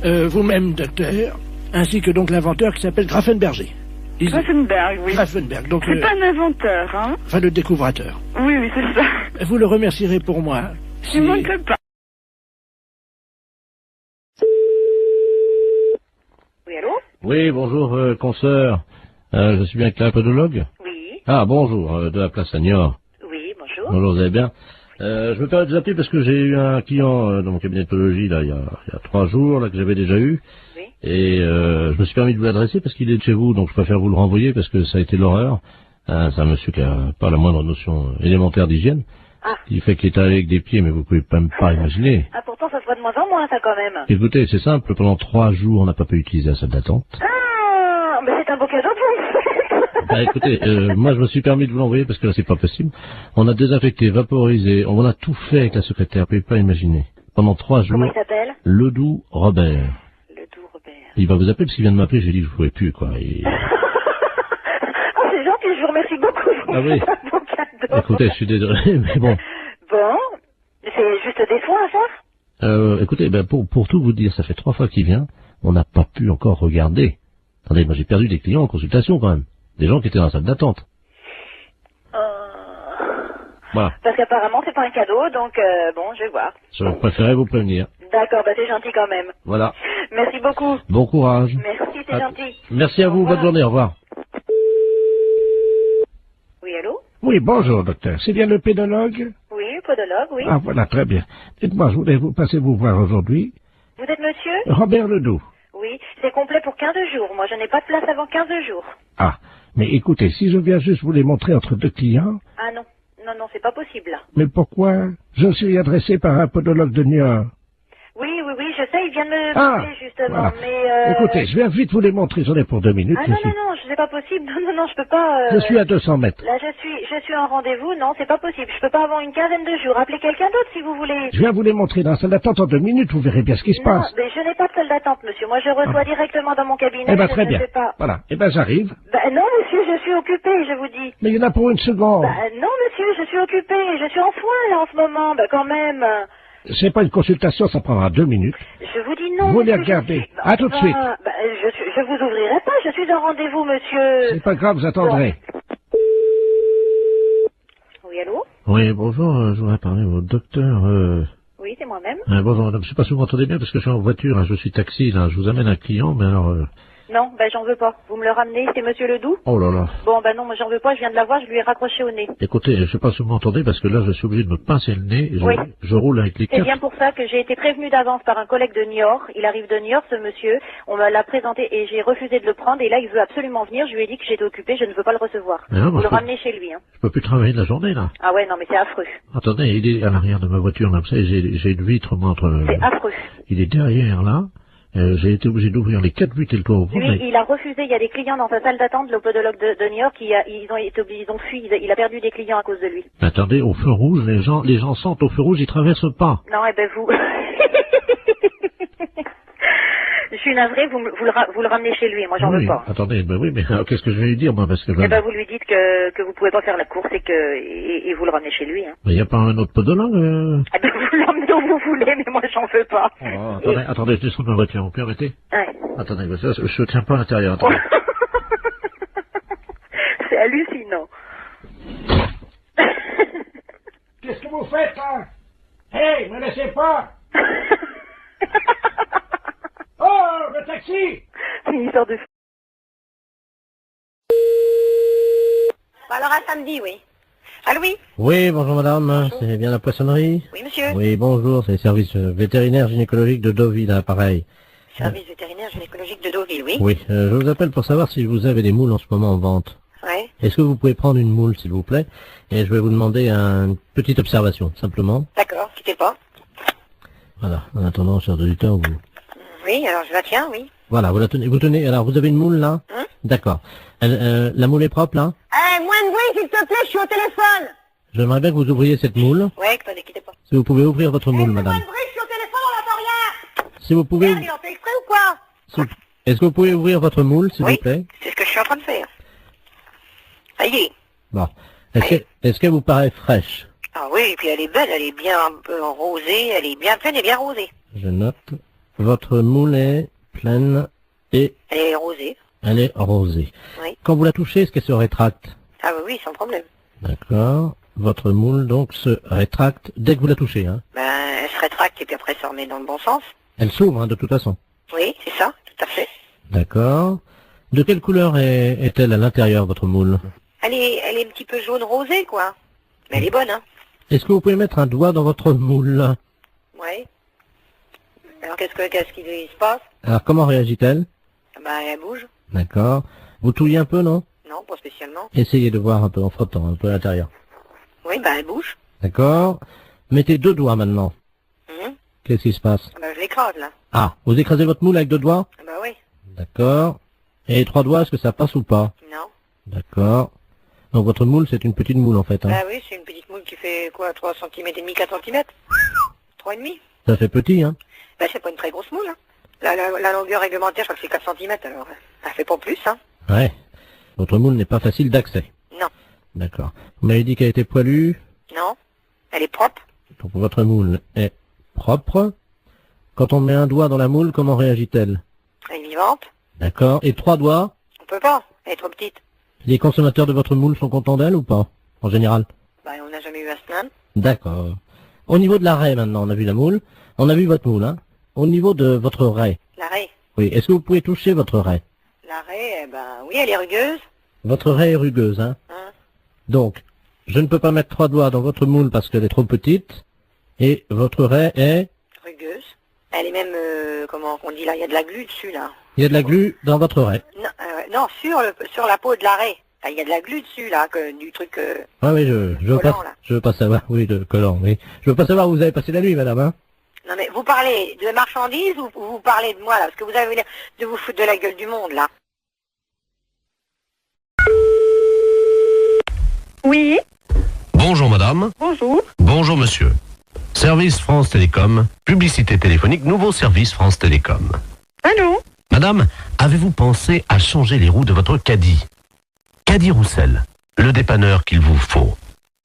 vous-même, docteur, ainsi que donc l'inventeur qui s'appelle Grafenberger. Grafenberg, oui. Grafenberg, donc... C'est pas un inventeur, hein? Enfin, le découvrateur. Oui, oui, c'est ça. Vous le remercierez pour moi. Je ne manquerai pas. Oui, allô? Oui, bonjour, consoeur. Je suis bien avec la podologue? Oui. Ah, bonjour, de la place Sagnor. Oui, bonjour. Bonjour, vous allez bien? Je me permets de vous appeler parce que j'ai eu un client dans mon cabinet de podologie, là, il y a 3 jours, là, que j'avais déjà eu. Oui. Et je me suis permis de vous l'adresser parce qu'il est de chez vous, donc je préfère vous le renvoyer parce que ça a été l'horreur. C'est un monsieur qui a pas la moindre notion élémentaire d'hygiène. Ah. Il fait qu'il est allé avec des pieds, mais vous pouvez même pas imaginer. Ah, pourtant, ça se voit de moins en moins, ça, quand même. Écoutez, c'est simple, pendant 3 jours, on n'a pas pu utiliser la salle d'attente. Ah, mais c'est un beau cadeau pour vous. Bah écoutez, moi je me suis permis de vous l'envoyer parce que là c'est pas possible. On a désinfecté, vaporisé, on a tout fait avec la secrétaire, vous pouvez pas imaginer. Pendant 3 jours. Comment il s'appelle? Ledoux Robert. Ledoux Robert. Il va vous appeler parce qu'il vient de m'appeler, j'ai dit que je pouvais plus, quoi. Et... Oh, c'est gentil, je vous remercie beaucoup. Ah oui. C'est un beau cadeau. Écoutez, je suis désolé, mais bon. Bon, c'est juste des soins à faire? Écoutez, ben pour tout vous dire, ça fait 3 fois qu'il vient, on n'a pas pu encore regarder. Attendez, moi j'ai perdu des clients en consultation quand même. Des gens qui étaient dans la salle d'attente. Voilà. Parce qu'apparemment c'est pas un cadeau, donc bon, je vais voir. Je préférais vous prévenir. D'accord, bah c'est gentil quand même. Voilà. Merci beaucoup. Bon courage. Merci, c'est gentil. Merci à vous, bonne journée, au revoir. Oui, allô? Oui, bonjour, docteur. C'est bien le pédologue? Oui, podologue, oui. Ah, voilà, très bien. Dites-moi, je voulais vous passer vous voir aujourd'hui. Vous êtes monsieur? Robert Ledoux. Oui, c'est complet pour 15 jours. Moi, je n'ai pas de place avant 15 jours. Ah, mais écoutez, si je viens juste vous les montrer entre 2 clients... Ah non, non, non, c'est pas possible, là. Mais pourquoi? Je suis adressé par un podologue de Niort. Oui, oui, oui, je sais, il vient de me Ah, parler, justement, voilà. mais... Écoutez, je viens vite vous les montrer, j'en ai pour 2 minutes. Ah non, non, non, c'est pas possible. Non, non, non, je peux pas... Je suis à 200 mètres. Là, je suis en rendez-vous. Non, c'est pas possible. Je peux pas avoir une quinzaine de jours. Appelez quelqu'un d'autre, si vous voulez. Je viens vous les montrer dans la salle d'attente en 2 minutes, vous verrez bien ce qui se Non, passe. mais je n'ai pas de salle d'attente, monsieur. Moi, je reçois directement dans mon cabinet. Eh ben, je très ne bien. sais pas. Voilà. Eh ben, j'arrive. Ben, non, monsieur, je suis occupé, je vous dis. Mais il y en a pour 1 seconde. Ben, non, monsieur, je suis occupé. Je suis en soins, là, en ce moment. Ben, quand même. C'est pas une consultation, ça prendra 2 minutes. Je vous dis non, Vous les monsieur, regardez. je suis- À tout de suite. Ben, je vous ouvrirai pas. Je suis en rendez-vous, monsieur. C'est pas grave, vous attendrez. Oui, allô? Oui, bonjour, je voudrais parler au docteur... Oui, c'est moi-même. bonjour madame, je sais pas si vous m'entendez bien parce que je suis en voiture, hein, je suis taxi, là, je vous amène un client, mais alors... Non, ben, j'en veux pas. Vous me le ramenez, c'est monsieur Ledoux? Oh là là. Bon, ben non, moi j'en veux pas, je viens de la voir, je lui ai raccroché au nez. Écoutez, je sais pas si vous m'entendez parce que là, je suis obligé de me pincer le nez, Oui. je roule avec les C'est quatre. bien pour ça que j'ai été prévenue d'avance par un collègue de Niort. Il arrive de Niort, ce monsieur. On me l'a présenté et j'ai refusé de le prendre. Et là, il veut absolument venir. Je lui ai dit que j'étais occupée, je ne veux pas le recevoir. Mais non, Vous moi, le je peux- ramenez chez lui, hein. Je peux plus travailler de la journée, là. Ah ouais, non, mais c'est affreux. Attendez, il est à l'arrière de ma voiture, là, vous savez, j'ai une vitre, moi, entre... C'est affreux. Il est derrière, là. J'ai été obligé d'ouvrir les 4 buts et le toit au Lui, il a refusé. Il y a des clients dans sa salle d'attente, le podologue de New York, ils ont fui. Il a perdu des clients à cause de lui. Attendez, au feu rouge, les gens sentent au feu rouge, ils traversent pas. Non, eh ben vous... Je suis navrée, vous le ramenez chez lui, moi j'en veux pas. Attendez, ben oui, mais qu'est-ce que je vais lui dire, moi, parce que... Eh ben vous lui dites que vous pouvez pas faire la course et vous le ramenez chez lui, hein. Mais y a pas un autre podologue Eh ben vous l'emmenez où vous voulez, mais moi j'en veux pas. Oh, attendez, je descends de ma voiture, vous permettez? Ouais. Attendez, mais ça, je tiens pas à l'intérieur, attendez. C'est hallucinant. Qu'est-ce que vous faites, là? Hey, me laissez pas! Oh, le taxi! C'est une histoire de... Alors à samedi, oui. Allô, oui? Oui, bonjour madame, c'est bien la poissonnerie? Oui, monsieur. Oui, bonjour, c'est le service vétérinaire gynécologique de Deauville, à pareil. Service vétérinaire gynécologique de Deauville, oui. Oui, je vous appelle pour savoir si vous avez des moules en ce moment en vente. Ouais. Est-ce que vous pouvez prendre une moule, s'il vous plaît? Et je vais vous demander une petite observation, simplement. D'accord, quittez pas. Voilà, en attendant, chers auditeurs, vous... Oui, alors je la tiens, oui. Voilà, vous tenez, alors vous avez une moule là? D'accord. La moule est propre là? Moins de bruit, s'il te plaît, je suis au téléphone. J'aimerais bien que vous ouvriez cette moule. Ouais, attendez, quittez pas. Si vous pouvez ouvrir votre moule, madame. Moins de bruit, je suis au téléphone, on n'entend rien. Si vous pouvez... Merde, il en fait exprès ou quoi? Est-ce que vous pouvez ouvrir votre moule, s'il vous plaît? C'est ce que je suis en train de faire. Ça y est. Bon. Est-ce qu'elle vous paraît fraîche? Ah oui, et puis elle est belle, elle est bien un peu rosée, elle est bien pleine et bien rosée. Je note. Votre moule est pleine et... Elle est rosée. Elle est rosée. Oui. Quand vous la touchez, est-ce qu'elle se rétracte? Ah oui, sans problème. D'accord. Votre moule, donc, se rétracte dès que vous la touchez, hein? Ben, elle se rétracte et puis après ça remet dans le bon sens. Elle s'ouvre, hein, de toute façon. Oui, c'est ça, tout à fait. D'accord. De quelle couleur est-elle à l'intérieur, votre moule? Elle est un petit peu jaune rosée, quoi. Mais elle est bonne, hein. Est-ce que vous pouvez mettre un doigt dans votre moule? Oui. Alors qu'est-ce qu'il se passe? Alors, comment réagit-elle? Ben, elle bouge. D'accord. Vous touillez un peu, non? Non, pas spécialement. Essayez de voir un peu en frottant, un peu à l'intérieur. Oui, ben, elle bouge. D'accord. Mettez 2 doigts maintenant. Qu'est-ce qui se passe? Ben, je l'écrase, là. Ah, vous écrasez votre moule avec 2 doigts? Ben oui. D'accord. Et 3 doigts, est-ce que ça passe ou pas? Non. D'accord. Donc votre moule, c'est une petite moule en fait. Hein. Ben oui, c'est une petite moule qui fait quoi, 3 cm et demi, 4 cm 3,5. Ça fait petit, hein? Ben c'est pas une très grosse moule, hein. La longueur réglementaire, je crois que c'est 4 cm, alors elle fait pas plus, hein. Ouais. Votre moule n'est pas facile d'accès. Non. D'accord. Vous m'avez dit qu'elle était poilue? Non. Elle est propre. Donc votre moule est propre. Quand on met un doigt dans la moule, comment réagit-elle? Elle est vivante. D'accord. Et 3 doigts? On peut pas, elle est trop petite. Les consommateurs de votre moule sont contents d'elle ou pas? En général? Ben on n'a jamais eu à se plaindre. D'accord. Au niveau de la raie maintenant, on a vu la moule. On a vu votre moule, hein. Au niveau de votre raie. La raie. Oui. Est-ce que vous pouvez toucher votre raie? La raie, ben oui, elle est rugueuse. Votre raie est rugueuse, hein. Donc, je ne peux pas mettre 3 doigts dans votre moule parce qu'elle est trop petite. Et votre raie est... Rugueuse. Elle est même, comment on dit là, il y a de la glu dessus, là. Il y a de la glu dans votre raie. Non, non, sur la peau de la raie. Il y a de la glu dessus, là, du truc... Ah oui, je veux pas savoir, oui, de collant, oui. Je veux pas savoir où vous avez passé la nuit, madame, hein. Non mais vous parlez de marchandises ou vous parlez de moi, là? Parce que vous avez l'air de vous foutre de la gueule du monde, là. Oui. Bonjour madame. Bonjour. Bonjour monsieur. Service France Télécom, publicité téléphonique, nouveau service France Télécom. Allô? Madame, avez-vous pensé à changer les roues de votre caddie? Caddie Roussel, le dépanneur qu'il vous faut.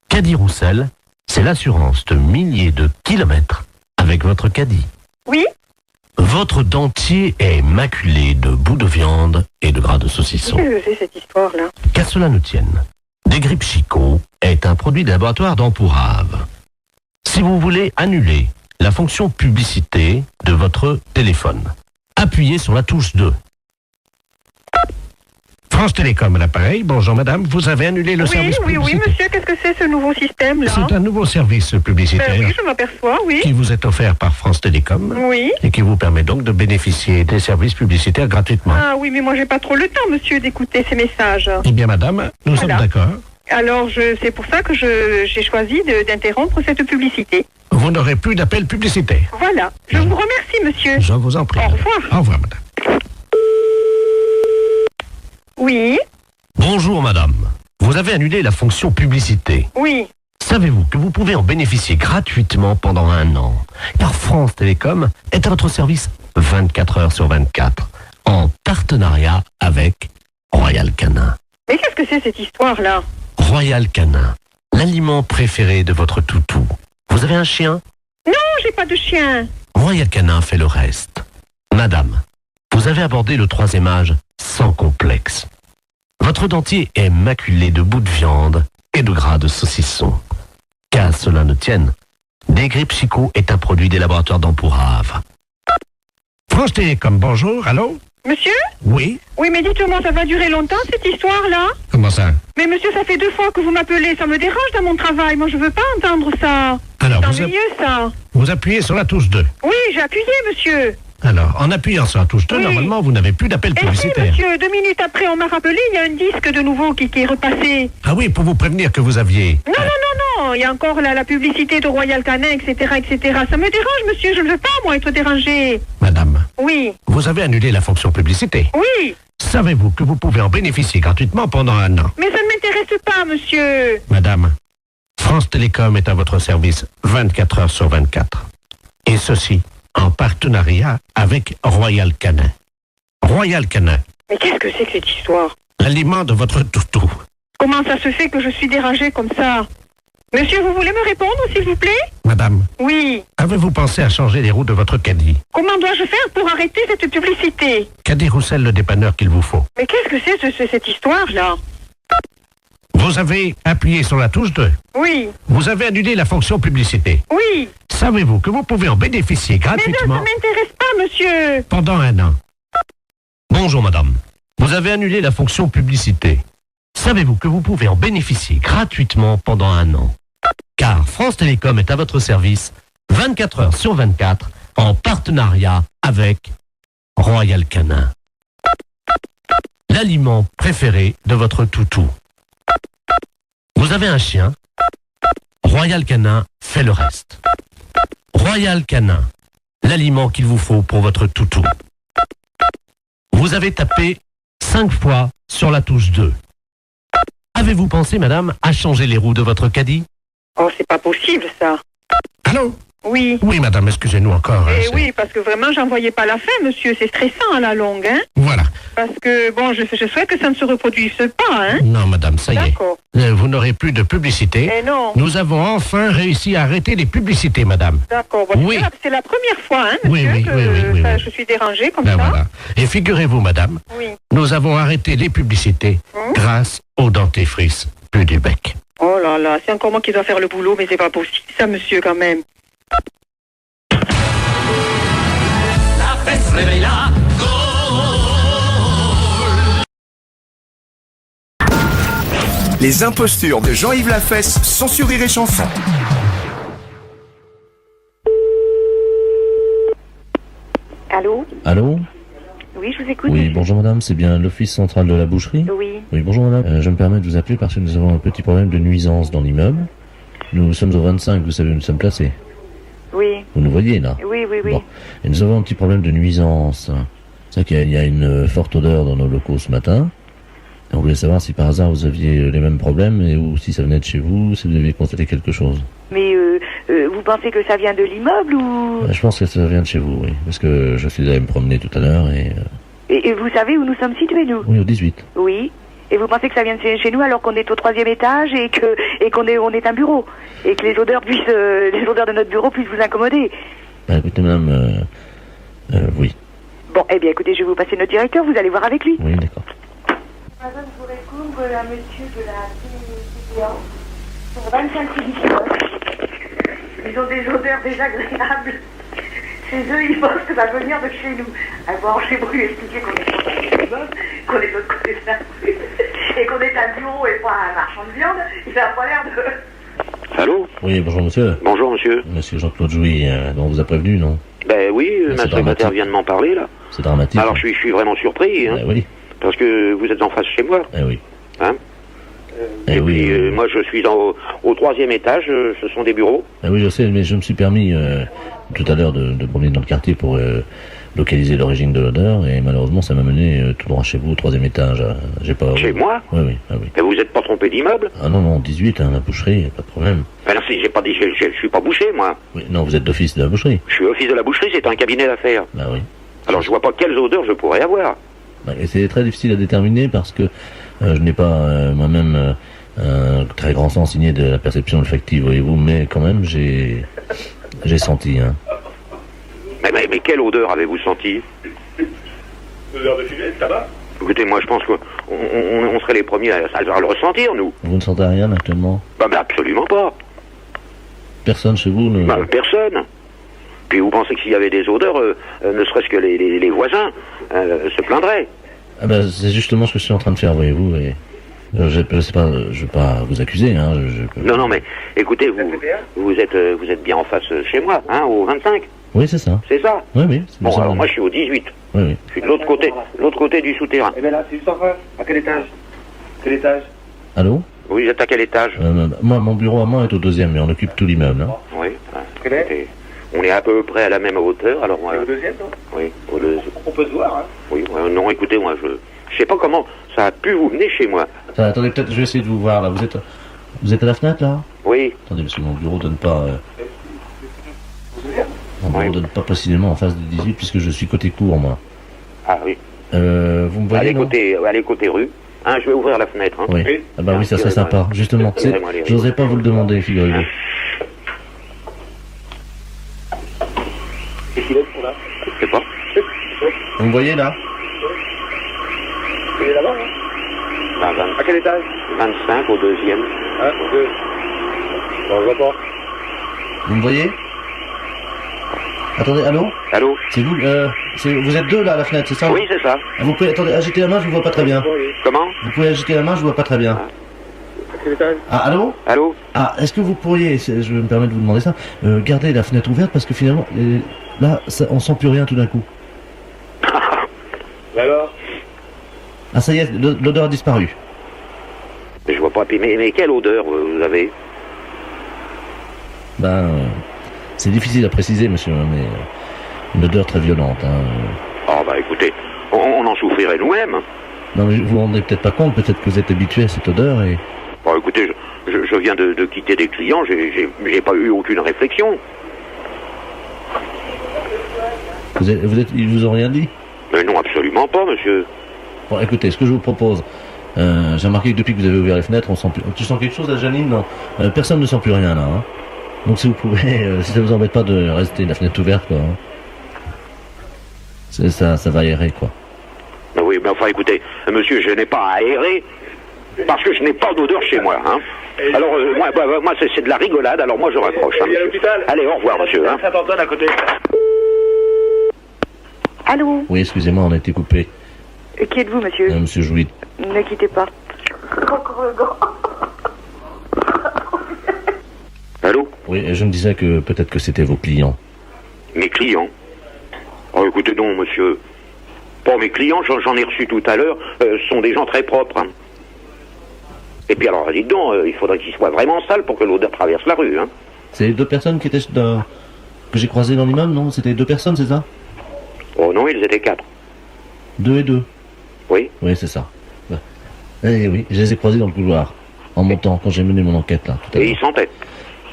Caddie Roussel, c'est l'assurance de milliers de kilomètres avec votre caddie. Oui. Votre dentier est maculé de bouts de viande et de gras de saucisson. Qu'est-ce que c'est cette histoire-là? Qu'à cela ne tienne, Desgrippes Chicot est un produit de laboratoire d'Empourave. Si vous voulez annuler la fonction publicité de votre téléphone, appuyez sur la touche 2. France Télécom à l'appareil. Bonjour madame, vous avez annulé le service publicitaire. Oui, monsieur, qu'est-ce que c'est ce nouveau système-là? C'est un nouveau service publicitaire Oui, je m'aperçois, oui. qui vous est offert par France Télécom. Oui. Et qui vous permet donc de bénéficier des services publicitaires gratuitement. Ah oui, mais moi j'ai pas trop le temps, monsieur, d'écouter ces messages. Eh bien madame, nous sommes d'accord. Alors, c'est pour ça que j'ai choisi d'interrompre cette publicité. Vous n'aurez plus d'appel publicitaire. Voilà. Je vous remercie, monsieur. Je vous en prie. Au revoir. Au revoir, madame. Oui. Bonjour, madame. Vous avez annulé la fonction publicité. Oui. Savez-vous que vous pouvez en bénéficier gratuitement pendant 1 an? Car France Télécom est à votre service 24 heures sur 24, en partenariat avec Royal Canin. Mais qu'est-ce que c'est cette histoire-là? Royal Canin, l'aliment préféré de votre toutou. Vous avez un chien? Non, j'ai pas de chien. Royal Canin fait le reste. Madame, vous avez abordé le 3e âge sans complexe. Votre dentier est maculé de bouts de viande et de gras de saucisson. Qu'à cela ne tienne, Desgrippes Chicot est un produit des laboratoires d'Empourave. France Télécom, bonjour, allô? Monsieur? Oui? Oui, mais dites-moi, ça va durer longtemps, cette histoire-là? Comment ça? Mais monsieur, ça fait 2 fois que vous m'appelez, ça me dérange dans mon travail, moi je veux pas entendre ça. Alors, c'est ennuyeux, ça. Vous appuyez sur la touche 2. Oui, j'ai appuyé, monsieur. Alors, en appuyant sur la touche 2, normalement, vous n'avez plus d'appel publicitaire. Et si, monsieur, 2 minutes après, on m'a rappelé, il y a un disque de nouveau qui est repassé. Ah oui, pour vous prévenir que vous aviez... Non, il y a encore la publicité de Royal Canin, etc., etc. Ça me dérange, monsieur, je ne veux pas, moi, être dérangé. Madame. Oui. Vous avez annulé la fonction publicité. Oui. Savez-vous que vous pouvez en bénéficier gratuitement pendant 1 an? Mais ça ne m'intéresse pas, monsieur. Madame, France Télécom est à votre service 24 heures sur 24. Et ceci en partenariat avec Royal Canin. Royal Canin. Mais qu'est-ce que c'est que cette histoire? L'aliment de votre toutou. Comment ça se fait que je suis dérangée comme ça? Monsieur, vous voulez me répondre, s'il vous plaît? Madame. Oui. Avez-vous pensé à changer les roues de votre caddie? Comment dois-je faire pour arrêter cette publicité? Caddie Roussel, le dépanneur qu'il vous faut. Mais qu'est-ce que c'est cette histoire-là? Vous avez appuyé sur la touche 2. Oui. Vous avez annulé la fonction publicité. Oui. Savez-vous que vous pouvez en bénéficier gratuitement? Mais ça ne m'intéresse pas, monsieur. Pendant 1 an. Bonjour, madame. Vous avez annulé la fonction publicité. Savez-vous que vous pouvez en bénéficier gratuitement pendant 1 an? Car France Télécom est à votre service 24 heures sur 24 en partenariat avec Royal Canin. L'aliment préféré de votre toutou. Vous avez un chien? Royal Canin fait le reste. Royal Canin, l'aliment qu'il vous faut pour votre toutou. Vous avez tapé 5 fois sur la touche 2. Avez-vous pensé, madame, à changer les roues de votre caddie? Oh, c'est pas possible, ça. Allô? Oui. Oui, madame, excusez-nous encore. Oui, parce que vraiment, j'en voyais pas la fin, monsieur. C'est stressant à la longue, hein? Voilà. Parce que, bon, je souhaite que ça ne se reproduise pas, hein? Non, madame, ça y est. D'accord. Vous n'aurez plus de publicité. Eh non. Nous avons enfin réussi à arrêter les publicités, madame. D'accord. Bon, oui. C'est la première fois, hein, monsieur, oui, je suis dérangée comme ben ça. Voilà. Et figurez-vous, madame, nous avons arrêté les publicités grâce au dentifrice plus du bec. Oh là là, c'est encore moi qui dois faire le boulot, mais c'est pas possible, ça, monsieur, quand même. La fesse réveille la Les impostures de Jean-Yves Lafesse sont sur Rire et Chanson. Allô? Allô? Oui, je vous écoute. Oui, bonjour madame, c'est bien l'office central de la boucherie? Oui. Oui, bonjour madame. Je me permets de vous appeler parce que nous avons un petit problème de nuisance dans l'immeuble. Nous sommes au 25, vous savez où nous sommes placés. Oui. Vous nous voyez là? Oui. Bon. Et nous avons un petit problème de nuisance. C'est qu'il y a une forte odeur dans nos locaux ce matin. Et on voulait savoir si par hasard vous aviez les mêmes problèmes et ou si ça venait de chez vous, si vous aviez constaté quelque chose. Mais vous pensez que ça vient de l'immeuble ou... Je pense que ça vient de chez vous, oui. Parce que je suis allé me promener tout à l'heure et... Et vous savez où nous sommes situés, nous? Oui, au 18. Oui. Et vous pensez que ça vient de chez nous alors qu'on est au 3e étage et qu'on est un bureau et que les odeurs de notre bureau puissent vous incommoder? Bah écoutez madame, oui. Bon, eh bien écoutez, je vais vous passer notre directeur, vous allez voir avec lui. Oui, d'accord. Madame, je vous réponds à monsieur de la CDA sur 25 rue. Ils ont des odeurs désagréables. Chez eux, ils pensent que ça va venir de chez nous. Alors, j'ai voulu expliquer qu'on est qu'on est de l'autre côté de la rue, et qu'on est un bureau et pas un marchand de viande. Ça n'a pas l'air de... Allô? Oui, bonjour monsieur. Bonjour monsieur. Monsieur Jean-Claude Jouy, on vous a prévenu, non? Ben oui, ma secrétaire vient de m'en parler là. C'est dramatique. Alors je suis vraiment surpris, hein, oui. parce que vous êtes en face chez moi. Oui. Hein? Eh oui, moi, je suis au 3e étage, ce sont des bureaux. Ah oui, je sais, mais je me suis permis tout à l'heure de promener dans le quartier pour localiser l'origine de l'odeur, et malheureusement, ça m'a mené tout droit chez vous, au 3e étage. J'ai pas... Chez moi? Oui. Mais vous n'êtes pas trompé d'immeuble? Ah non, 18, la boucherie, pas de problème. Ben non, j'ai pas dit, je suis pas boucher, moi. Oui, non, vous êtes d'office de la boucherie. Je suis office de la boucherie, c'est un cabinet d'affaires. Bah oui. Alors, je vois pas quelles odeurs je pourrais avoir. Bah, et c'est très difficile à déterminer parce que je n'ai pas moi-même un très grand sens signé de la perception olfactive, voyez-vous, mais quand même, j'ai senti, hein. Mais quelle odeur avez-vous senti? Odeur de fumée, de tabac? Écoutez, moi, je pense qu'on serait les premiers à le ressentir, nous. Vous ne sentez rien actuellement? Bah, absolument pas. Personne chez vous ne... Bah, personne. Puis vous pensez que s'il y avait des odeurs, ne serait-ce que les voisins se plaindraient? Ah bah, c'est justement ce que je suis en train de faire, voyez-vous, et... je veux pas vous accuser, hein. Non, mais écoutez, vous êtes bien en face chez moi, hein, au 25. Oui, c'est ça. C'est ça? Oui. Bon, alors moi je suis au 18. Oui. Je suis de l'autre côté du souterrain. Eh bien là, c'est juste en face. À quel étage? Quel étage? Allô? Oui, vous êtes à quel étage? Moi, mon bureau à moi est au 2e, mais on occupe tout l'immeuble, hein. Oui. Écoutez, on est à peu près à la même hauteur, alors moi... Au 2e, non? Oui, au 2e. On peut se voir, hein? Oui, non, écoutez, moi, je sais pas comment ça a pu vous venir chez moi. Attendez, peut-être, je vais essayer de vous voir, là. Vous êtes à la fenêtre, là? Oui. Attendez, parce que mon bureau donne pas... Mon bureau donne pas précisément en face du 18, puisque je suis côté cour, moi. Ah oui. Vous me voyez, allez côté rue. Hein, je vais ouvrir la fenêtre. Hein. Oui. Ah bah oui, ça serait sympa. Justement, je n'oserais pas vous le demander, figurez-vous. Qu'est-ce qu'il est pour là? Je sais pas. Vous me voyez, là? Il est là-bas, hein? À quel étage? 25 au 2e. Hein? Au 2. Bon, je vois pas. Vous me voyez? Attendez, allô? Allô? C'est vous, vous êtes deux là à la fenêtre, c'est ça? Oui, c'est ça. Vous pouvez, attendez, agiter la main, je vous vois pas très bien. Comment? Vous pouvez agiter la main, je vous vois pas très bien. À quel étage? Ah, allô? Allô? Ah, est-ce que vous pourriez, je me permets de vous demander ça, garder la fenêtre ouverte parce que finalement, là, on sent plus rien tout d'un coup. Alors? Ah, ça y est, l'odeur a disparu. Mais je vois pas, mais quelle odeur vous avez? Ben, c'est difficile à préciser, monsieur, mais une odeur très violente. Hein. Oh, bah écoutez, on en souffrirait nous-mêmes. Non, mais vous vous rendez peut-être pas compte, peut-être que vous êtes habitué à cette odeur et... Bon, écoutez, je viens de quitter des clients, j'ai pas eu aucune réflexion. Ils vous ont rien dit? Mais non, absolument pas, monsieur. Bon, écoutez, ce que je vous propose, j'ai remarqué que depuis que vous avez ouvert les fenêtres, on sent plus... Tu sens quelque chose, là, Janine? Non. Personne ne sent plus rien, là. Hein. Donc si vous pouvez, si ça vous embête pas de rester la fenêtre ouverte, quoi. Hein. Ça va aérer, quoi. Ben oui, mais enfin, écoutez, monsieur, je n'ai pas à aérer, parce que je n'ai pas d'odeur chez moi, hein. Alors, moi, c'est de la rigolade, alors moi, je raccroche. Hein, allez, au revoir, monsieur. Hein. Saint-Antoine à côté. Allô? Oui, excusez-moi, on a été coupé. Qui êtes-vous, monsieur? Monsieur Jouy. Ne quittez pas. Allô? Oui, je me disais que peut-être que c'était vos clients. Mes clients? Oh, écoutez, non, monsieur. Pas mes clients, j'en ai reçu tout à l'heure, sont des gens très propres. Hein. Et puis alors, dites donc, il faudrait qu'ils soient vraiment sales pour que l'odeur traverse la rue. Hein. C'est les deux personnes qui étaient que j'ai croisées dans l'immeuble, non? C'était 2 personnes, c'est ça? Oh non, ils étaient 4. 2 et 2? Oui. Oui, c'est ça. Eh oui, je les ai croisés dans le couloir, en montant, quand j'ai mené mon enquête, là, tout à l'heure. Et ils sentaient?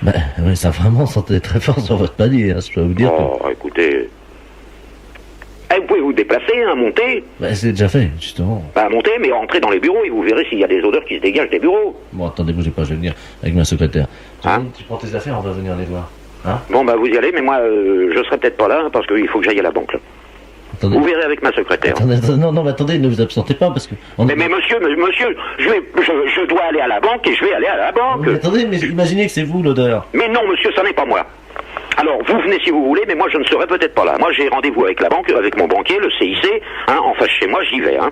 Ben, oui, ça vraiment sentait très fort sur votre palier, hein, je peux vous dire. Oh, écoutez... Eh, vous pouvez vous déplacer, hein, monter. Ben, c'est déjà fait, justement. Bah, montez, mais entrez dans les bureaux et vous verrez s'il y a des odeurs qui se dégagent des bureaux. Bon, attendez, bougez pas, je vais venir avec ma secrétaire. Hein? Tu prends tes affaires, on va venir les voir. Hein? Bon, bah, vous y allez, mais moi, je serai peut-être pas là, hein, parce qu'il faut que j'aille à la banque, là. Attendez. Vous verrez avec ma secrétaire. Attendez, non, mais attendez, ne vous absentez pas, parce que... Mais monsieur, je dois aller à la banque et je vais aller à la banque. Mais attendez, mais imaginez que c'est vous, l'odeur. Mais non, monsieur, ça n'est pas moi. Alors, vous venez si vous voulez, mais moi, je ne serai peut-être pas là. Moi, j'ai rendez-vous avec la banque, avec mon banquier, le CIC, hein, en face chez moi, j'y vais, hein.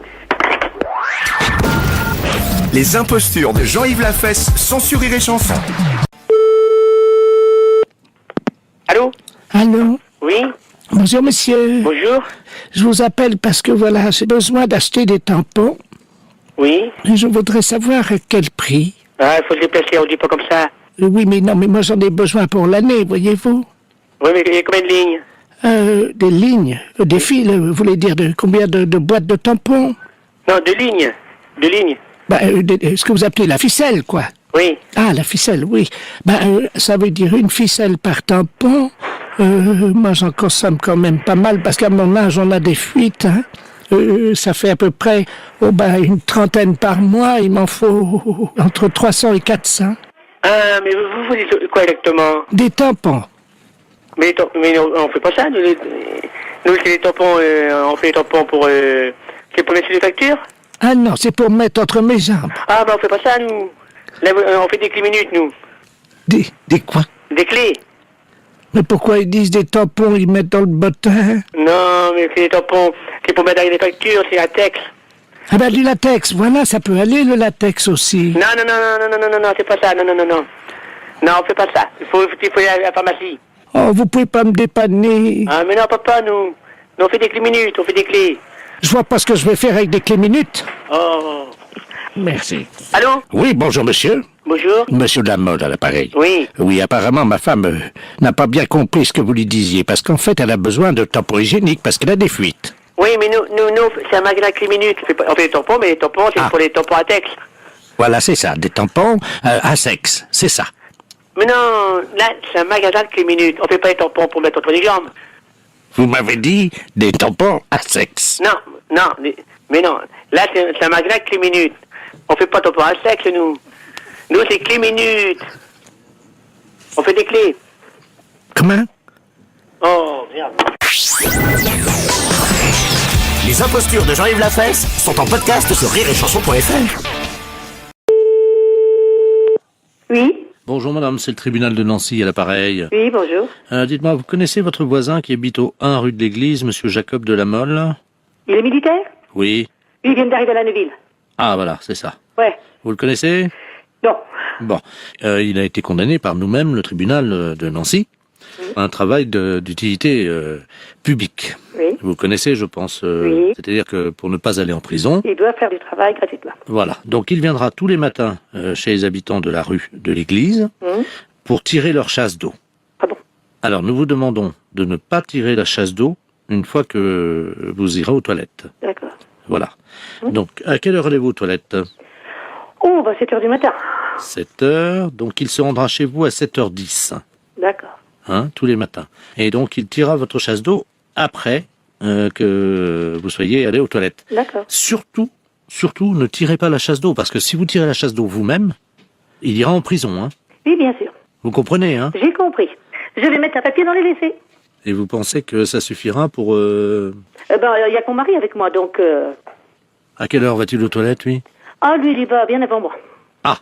Les impostures de Jean-Yves Lafesse sont sur Rire et Chanson. Allô? Allô? Oui? Bonjour, monsieur. Bonjour. Je vous appelle parce que voilà, j'ai besoin d'acheter des tampons Oui. Je voudrais savoir à quel prix. Ah, il faut se déplacer, on dit pas comme ça. Oui, mais non, mais moi j'en ai besoin pour l'année, voyez-vous. Oui, mais il y a combien de lignes? Des lignes, des fils, vous voulez dire combien de boîtes de tampons? Non, de lignes. De lignes. Bah, ce que vous appelez la ficelle, quoi. Oui. Ah, la ficelle, oui. Ça veut dire une ficelle par tampon. Moi, j'en consomme quand même pas mal, parce qu'à mon âge, on a des fuites, hein. Ça fait à peu près une trentaine par mois. Il m'en faut entre 300 et 400. Ah, mais vous dites quoi exactement? Des tampons. Mais on fait pas ça, nous c'est les tampons, on fait les tampons pour mettre sur les factures? Ah non, c'est pour mettre entre mes jambes. Ah, on fait pas ça, nous. Là, on fait des clés minutes, nous. Des quoi? Des clés. Mais pourquoi ils disent des tampons, ils mettent dans le bottin? Non, mais c'est les tampons, c'est pour mettre dans les factures, c'est latex. Ah du latex, voilà, ça peut aller, le latex aussi. Non, c'est pas ça, non. Non, on fait pas ça. Il faut aller à la pharmacie. Oh, vous pouvez pas me dépanner. Ah, mais non, papa, nous on fait des clés minutes, on fait des clés. Je vois pas ce que je vais faire avec des clés minutes. Oh. Merci. Allô? Oui, bonjour monsieur. Bonjour. Monsieur de la mode à l'appareil. Oui. Oui, apparemment, ma femme n'a pas bien compris ce que vous lui disiez, parce qu'en fait, elle a besoin de tampons hygiéniques, parce qu'elle a des fuites. Oui, mais nous c'est un magasin clé minutes. On fait des tampons, mais les tampons, c'est pour les tampons à texte. Voilà, c'est ça, des tampons à sexe, c'est ça. Mais non, là, c'est un magasin de clé minutes. On fait pas les tampons pour mettre entre les jambes. Vous m'avez dit des tampons à sexe. Non, mais non. Là, c'est un magasin de clé minutes. On fait pas de tampons à sexe, nous. Nous, c'est clé minutes. On fait des clés. Comment? Oh, merde. Les impostures de Jean-Yves Lafesse sont en podcast sur rireetchanson.fr. Oui. Bonjour madame, c'est le tribunal de Nancy à l'appareil. Oui, bonjour. Dites-moi, vous connaissez votre voisin qui habite au 1 rue de l'Église, monsieur Jacob de la Mole? Il est militaire? Oui. Il vient d'arriver à la Neuville. Ah voilà, c'est ça. Ouais. Vous le connaissez? Non. Bon, il a été condamné par nous-mêmes, le tribunal de Nancy, à un travail d'utilité publique. Oui. Vous le connaissez, je pense. Oui. C'est-à-dire que pour ne pas aller en prison... Il doit faire du travail gratuitement. Voilà. Donc il viendra tous les matins chez les habitants de la rue de l'église pour tirer leur chasse d'eau. Ah bon? Alors nous vous demandons de ne pas tirer la chasse d'eau une fois que vous irez aux toilettes. D'accord. Voilà. Donc à quelle heure allez-vous aux toilettes? 7h du matin. 7h. Donc il se rendra chez vous à 7h10. D'accord. Tous les matins. Et donc il tirera votre chasse d'eau après que vous soyez allé aux toilettes. D'accord. Surtout, ne tirez pas la chasse d'eau, parce que si vous tirez la chasse d'eau vous-même, il ira en prison. Oui, bien sûr. Vous comprenez, hein? J'ai compris. Je vais mettre un papier dans les WC. Et vous pensez que ça suffira pour... Il y a mon mari avec moi, donc... À quelle heure va-t-il aux toilettes, lui? Ah, lui, il va bien avant moi. Ah.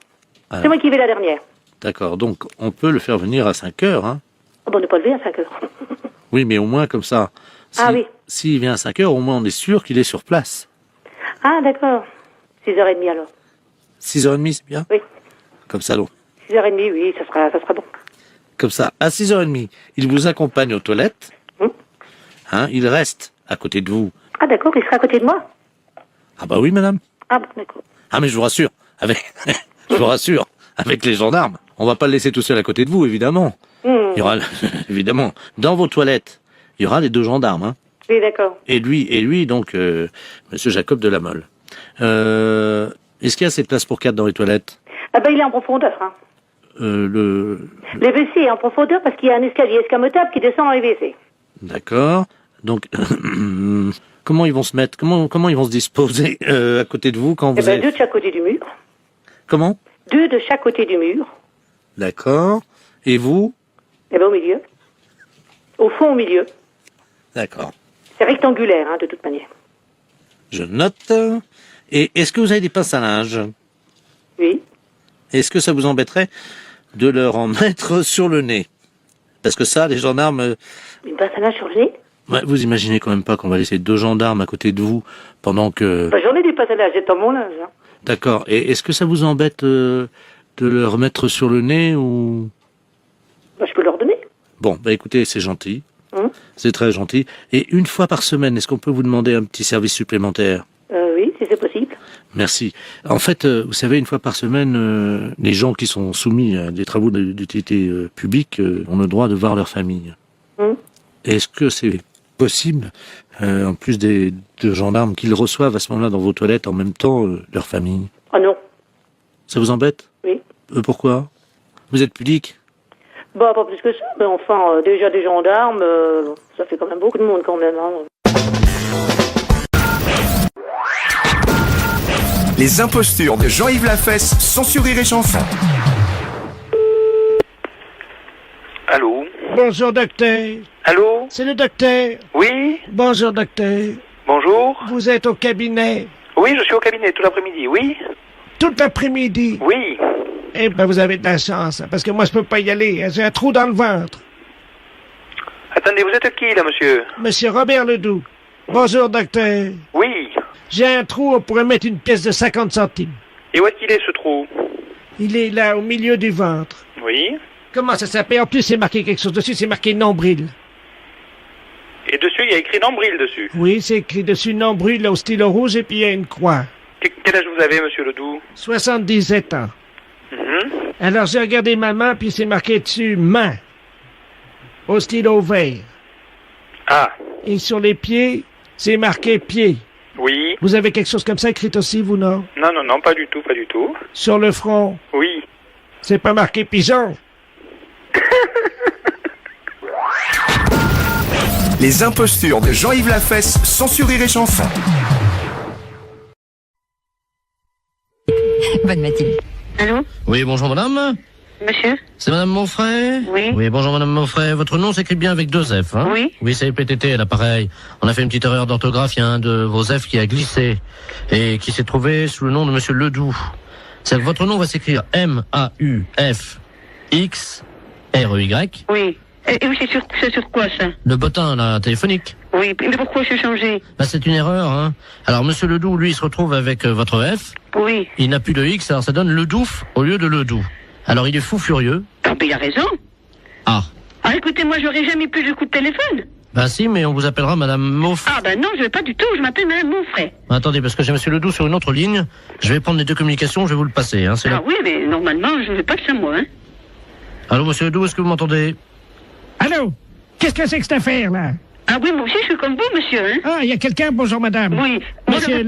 C'est moi qui vais la dernière. D'accord, donc on peut le faire venir à 5 heures, hein? On ne peut pas le lever à 5 heures. Oui, mais au moins comme ça. Oui. S'il vient à 5 heures, au moins on est sûr qu'il est sur place. Ah, d'accord. 6h30 alors. 6h30, c'est bien? Oui. Comme ça, donc. 6h30, oui, ça sera bon. Comme ça, à 6h30, il vous accompagne aux toilettes. Il reste à côté de vous. Ah, d'accord, il sera à côté de moi? Ah bah oui, madame. Ah, bon, d'accord. Ah, mais je vous rassure, avec les gendarmes, on va pas le laisser tout seul à côté de vous, évidemment. Il y aura, évidemment, dans vos toilettes, il y aura les 2 gendarmes, hein. Oui, d'accord. Et lui, donc, monsieur Jacob de la Mole. Est-ce qu'il y a assez de place pour 4 dans les toilettes? Ah il est en profondeur, hein. Le WC est en profondeur parce qu'il y a un escalier escamotable qui descend dans les WC. D'accord. Donc, comment ils vont se mettre? Comment ils vont se disposer à côté de vous quand vous 2 de chaque côté du mur. Comment? 2 de chaque côté du mur. D'accord. Et vous? Au milieu. Au fond, au milieu. D'accord. C'est rectangulaire, de toute manière. Je note. Et est-ce que vous avez des pinces à linge? Oui. Est-ce que ça vous embêterait de leur en mettre sur le nez? Parce que ça, les gendarmes... Une pince à linge sur le nez? Ouais, vous imaginez quand même pas qu'on va laisser 2 gendarmes à côté de vous pendant que... J'en ai des pinces à linge, j'ai dans mon linge. D'accord. Et est-ce que ça vous embête de leur mettre sur le nez ou... Je peux leur donner. Bon, écoutez, c'est gentil. C'est très gentil. Et une fois par semaine, est-ce qu'on peut vous demander un petit service supplémentaire? Oui. oui, si c'est possible. Merci. En fait, vous savez, une fois par semaine, les gens qui sont soumis à des travaux d'utilité publique ont le droit de voir leur famille. Est-ce que c'est possible, en plus des deux gendarmes, qu'ils reçoivent à ce moment-là dans vos toilettes en même temps leur famille? Ah non. Ça vous embête? Oui. Pourquoi? Vous êtes pudique? Bah, pas plus que ça, mais enfin, déjà des gendarmes, ça fait quand même beaucoup de monde quand même. Hein. Les impostures de Jean-Yves Lafesse sont sur Rire et Chanson. Allô? Bonjour, docteur. Allô? C'est le docteur. Oui? Bonjour, docteur. Bonjour? Vous êtes au cabinet? Oui, je suis au cabinet tout l'après-midi, oui? Tout l'après-midi? Oui. Eh ben, vous avez de la chance, parce que moi, je peux pas y aller. J'ai un trou dans le ventre. Attendez, vous êtes qui, là, monsieur? Monsieur Robert Ledoux. Bonjour, docteur. Oui. J'ai un trou, on pourrait mettre une pièce de 50 centimes. Et où est-ce qu'il est, ce trou? Il est là, au milieu du ventre. Oui. Comment ça s'appelle? En plus, c'est marqué quelque chose dessus, c'est marqué nombril. Et dessus, il y a écrit nombril dessus. Oui, c'est écrit dessus nombril au stylo rouge et puis il y a une croix. Quel âge vous avez, monsieur Ledoux? 77 ans. Alors, j'ai regardé ma main, puis c'est marqué dessus main. Au stylo vert. Ah. Et sur les pieds, c'est marqué pied. Oui. Vous avez quelque chose comme ça écrit aussi, vous, non? Non, non, non, pas du tout, pas du tout. Sur le front? Oui. C'est pas marqué pigeon? Les impostures de Jean-Yves Lafesse sont sur Rire et Chanson. Bonne matinée. Allô? Oui, bonjour madame. Monsieur? C'est madame Monfray? Oui. Oui, bonjour madame Monfray. Votre nom s'écrit bien avec 2 F, hein? Oui. Oui, c'est PTT, là, pareil. On a fait une petite erreur d'orthographe, il y a un de vos F qui a glissé et qui s'est trouvé sous le nom de monsieur Ledoux. Votre nom va s'écrire M-A-U-F-X-R-E-Y. Oui. Et oui, c'est sur quoi, ça? Le bottin, là, téléphonique. Oui, mais pourquoi j'ai changé? Bah, c'est une erreur, hein. Alors, monsieur Ledoux, lui, il se retrouve avec votre F. Oui. Il n'a plus de X, alors ça donne Ledouf au lieu de Ledoux. Alors, il est fou furieux. Ah, mais il a raison. Ah. Ah, écoutez, moi, j'aurais jamais plus de coup de téléphone. Ben si, mais on vous appellera madame Monfray. Ah, ben non, je vais pas du tout, je m'appelle madame Monfray. Attendez, parce que j'ai monsieur Ledoux sur une autre ligne. Je vais prendre les 2 communications, je vais vous le passer, hein. Ah oui, mais normalement, je ne veux pas que ça, moi, hein. Allô, monsieur Ledoux, est-ce que vous m'entendez? Allô? Qu'est-ce que c'est que cette affaire-là? Ah oui, moi aussi, je suis comme vous, monsieur, hein. Ah, il y a quelqu'un, bonjour madame. Oui.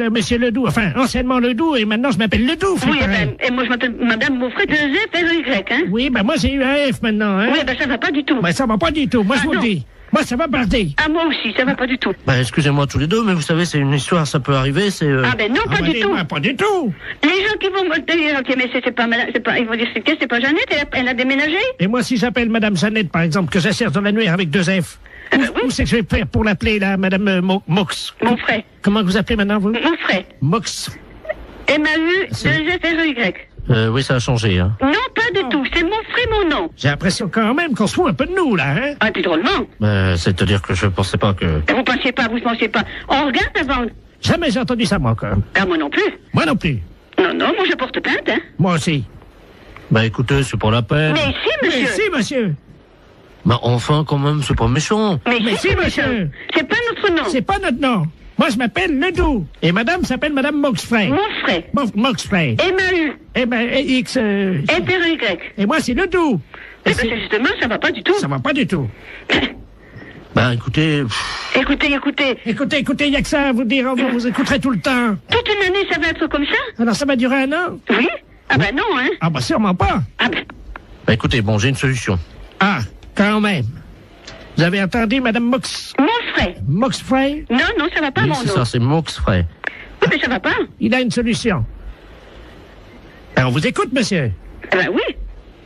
Monsieur Ledoux, enfin, anciennement Ledoux, et maintenant je m'appelle Ledoux. Oui, et moi je m'appelle madame Monfray, 2 F, R-Y, hein. Oui, ben moi j'ai eu un F maintenant, hein. Oui, ben ça va pas du tout. Ben ça va pas du tout, moi je vous le dis. Moi ça va barder. Ah, moi aussi, ça va pas du tout. Ben excusez-moi tous les deux, mais vous savez, c'est une histoire, ça peut arriver, c'est... Ah ben non, pas du tout. Pas du tout. Les gens qui vont me dire, ok, mais c'est pas madame, ils vont dire, c'est pas Jeannette, elle a déménagé. Et moi si j'appelle madame Jeannette, par exemple, que j'assère dans l'annuaire avec 2 F, où c'est que je vais faire pour l'appeler, là, madame Mox? Monfray. Comment vous appelez maintenant, vous? Monfray. Mox. M-A-U-2-F-R-Y. Oui, ça a changé, hein. Non, pas du tout, c'est Monfray, mon nom. J'ai l'impression quand même qu'on se fout un peu de nous, là, hein. Ah, puis drôlement. C'est-à-dire que je pensais pas que... Vous pensiez pas. On regarde avant. Jamais j'ai entendu ça, moi, quand même. Ah, moi non plus. Moi non plus. Non, non, moi je porte plainte, hein. Moi aussi. Bah écoutez, c'est pas la peine. Mais si, monsieur. Mais si, monsieur. Bah enfin, quand même, c'est pas méchant. Mais si, monsieur. C'est pas notre nom. C'est pas notre nom. Moi, je m'appelle Ledoux. Et madame s'appelle madame Moxfray. Monfray. Moxfray. M-A-U. X... F-R-Y. Et moi, c'est Ledoux. Et ben, justement, ça va pas du tout. Ça va pas du tout. Bah écoutez... Écoutez. Écoutez, il y a que ça à vous dire, vous écouterez tout le temps. Toute une année, ça va être comme ça? Alors, ça va durer 1 an? Oui. Ah bah non, hein. Ah bah sûrement pas. Ah bah... Bah écoutez, bon, j'ai une solution. Ah, quand même. Vous avez entendu, madame Monfray. Moxfray? Non, ça va pas, oui, mon c'est nom. ça, c'est Moxfray. Oui, mais ça va pas. Il a une solution. Alors, on vous écoute, monsieur. Ah bah oui.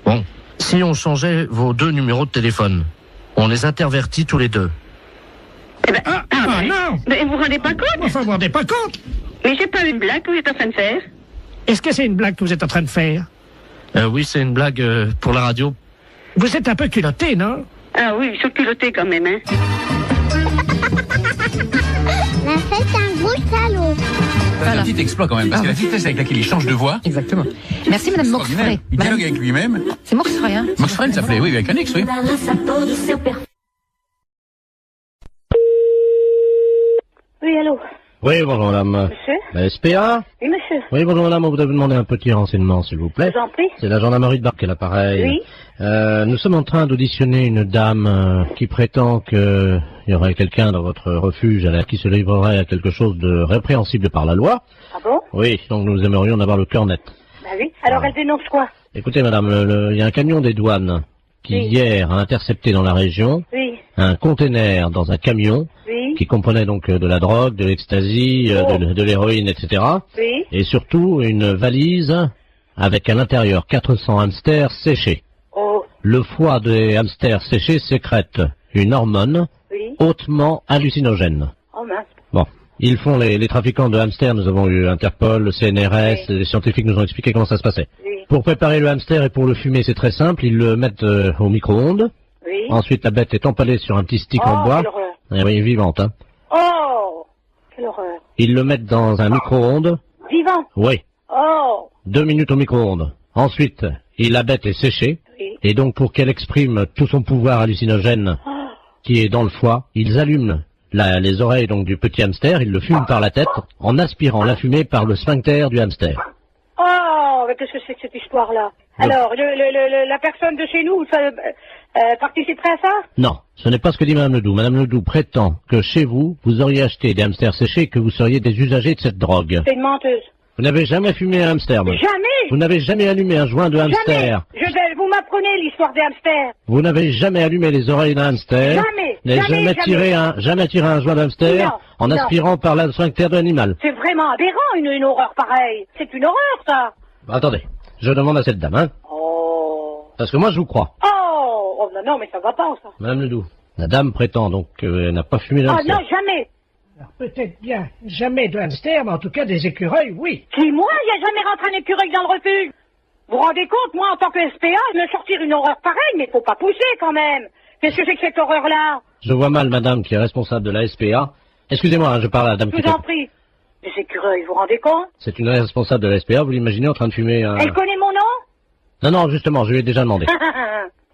Bon, si on changeait vos 2 numéros de téléphone, on les intervertit tous les 2. Eh ben, non. Mais vous vous rendez pas compte? Enfin, vous vous rendez pas compte? Mais c'est pas une blague que vous êtes en train de faire. Est-ce que c'est une blague que vous êtes en train de faire? Oui, c'est une blague pour la radio. Vous êtes un peu culotté, non? Ah oui, je suis culotté quand même, hein. La fête un gros salaud. C'est un petit exploit quand même, parce que la vitesse avec laquelle il change de voix... Exactement. Merci madame Moxfray. Il dialogue avec lui-même. C'est Moxfray, hein? Moxfray, ça s'appelait, oui, avec un X, oui. Oui, allô? Oui, bonjour madame. Monsieur? La SPA? Oui, monsieur. Oui, bonjour madame, on voudrait vous demander un petit renseignement, s'il vous plaît. Je vous en prie. C'est la gendarmerie de Barque, l'appareil. Oui. Nous sommes en train d'auditionner une dame qui prétend qu'il y aurait quelqu'un dans votre refuge qui se livrerait à quelque chose de répréhensible par la loi. Ah bon? Oui, donc nous aimerions en avoir le cœur net. Bah oui. Alors elle dénonce quoi? Écoutez madame, il y a un camion des douanes qui Oui. hier a intercepté dans la région Oui. un container dans un camion Oui. qui comprenait donc de la drogue, de l'ecstasy, de l'héroïne, etc. Oui. Et surtout une valise avec à l'intérieur 400 hamsters séchés. Oh. Le foie des hamsters séchés sécrète une hormone Oui. hautement hallucinogène. Oh mince. Bon, ils font les trafiquants de hamsters, nous avons eu Interpol, le CNRS, les scientifiques nous ont expliqué comment ça se passait. Oui. Pour préparer le hamster et pour le fumer, c'est très simple, ils le mettent au micro-ondes. Oui. Ensuite, la bête est empalée sur un petit stick Oh, en bois. quelle horreur. Eh oui, vivante, hein. Oh. Quelle horreur. Ils le mettent dans un micro-ondes. Vivant. Oui. Oh. 2 minutes au micro-ondes. Ensuite, la bête est séchée. Oui. Et donc, pour qu'elle exprime tout son pouvoir hallucinogène qui est dans le foie, ils allument les oreilles donc du petit hamster, ils le fument par la tête en aspirant la fumée par le sphincter du hamster. Oh, mais qu'est-ce que c'est que cette histoire-là? Alors, la personne de chez nous, ça, participerait à ça? Non, ce n'est pas ce que dit Madame Ledoux. Madame Ledoux prétend que chez vous, vous auriez acheté des hamsters séchés et que vous seriez des usagers de cette drogue. C'est une menteuse. Vous n'avez jamais fumé un hamster, monsieur. Jamais. Vous n'avez jamais allumé un joint de hamster. Jamais. Vous m'apprenez l'histoire des hamsters. Vous n'avez jamais allumé les oreilles d'un hamster. Jamais. N'avez Jamais, jamais tiré un joint de hamster Non, en non. aspirant par la sphincter de l'animal. C'est vraiment aberrant, une horreur pareille. C'est une horreur, ça. Attendez, je demande à cette dame, hein. Oh. Parce que moi, je vous crois. Oh, non, non, mais ça va pas, ça. Madame Ledoux, la dame prétend donc qu'elle n'a pas fumé de Ah hamster. non, jamais. Alors, peut-être bien jamais de hamster, mais en tout cas des écureuils, oui. Qui, moi, il n'y a jamais rentré un écureuil dans le refuge. Vous vous rendez compte, moi, en tant que SPA, me sortir une horreur pareille, mais faut pas pousser, quand même. Qu'est-ce que c'est que cette horreur-là? Je vois mal madame qui est responsable de la SPA. Excusez-moi, hein, je parle à la dame Je qui vous en prie. Des écureuils, vous vous rendez compte? C'est une responsable de la SPA, vous l'imaginez en train de fumer un... Elle connaît mon nom? Non, non, justement, je lui ai déjà demandé.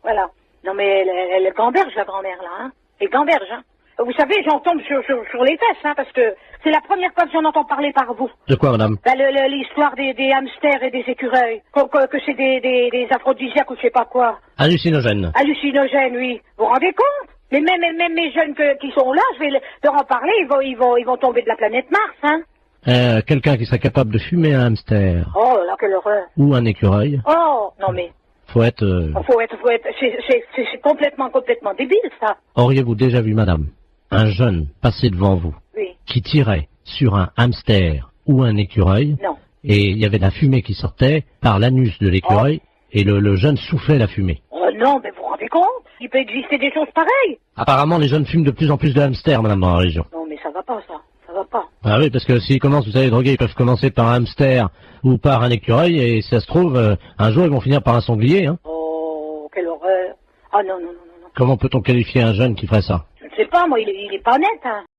Voilà. Non, mais elle gamberge, la grand-mère, là, hein. Elle gamberge, hein. Vous savez, j'en tombe sur les fesses, hein, parce que c'est la première fois que j'en entends parler par vous. De quoi, madame? Bah, l'histoire des hamsters et des écureuils. Que c'est des aphrodisiaques ou je sais pas quoi. Hallucinogène. Hallucinogènes, oui. Vous vous rendez compte? Mais même mes jeunes qui sont là, je vais leur en parler, ils vont tomber de la planète Mars, hein. Quelqu'un qui serait capable de fumer un hamster Oh là, quelle horreur. ou un écureuil, Oh, non mais, faut être... faut être, c'est complètement débile, ça. Auriez-vous déjà vu, madame, un jeune passer devant vous Oui. qui tirait sur un hamster ou un écureuil Non. et il y avait de la fumée qui sortait par l'anus de l'écureuil et le jeune soufflait la fumée? Oh non, mais vous vous rendez compte? Il peut exister des choses pareilles. Apparemment, les jeunes fument de plus en plus de hamsters, madame, dans la région. Non, mais ça va pas, ça. Ça va pas. Ah oui, parce que s'ils commencent, vous savez, droguer, ils peuvent commencer par un hamster ou par un écureuil, et si ça se trouve, un jour, ils vont finir par un sanglier, hein. Oh, quelle horreur. Ah non, non, non, non. Comment peut-on qualifier un jeune qui ferait ça? Je ne sais pas, moi, il est pas net, hein.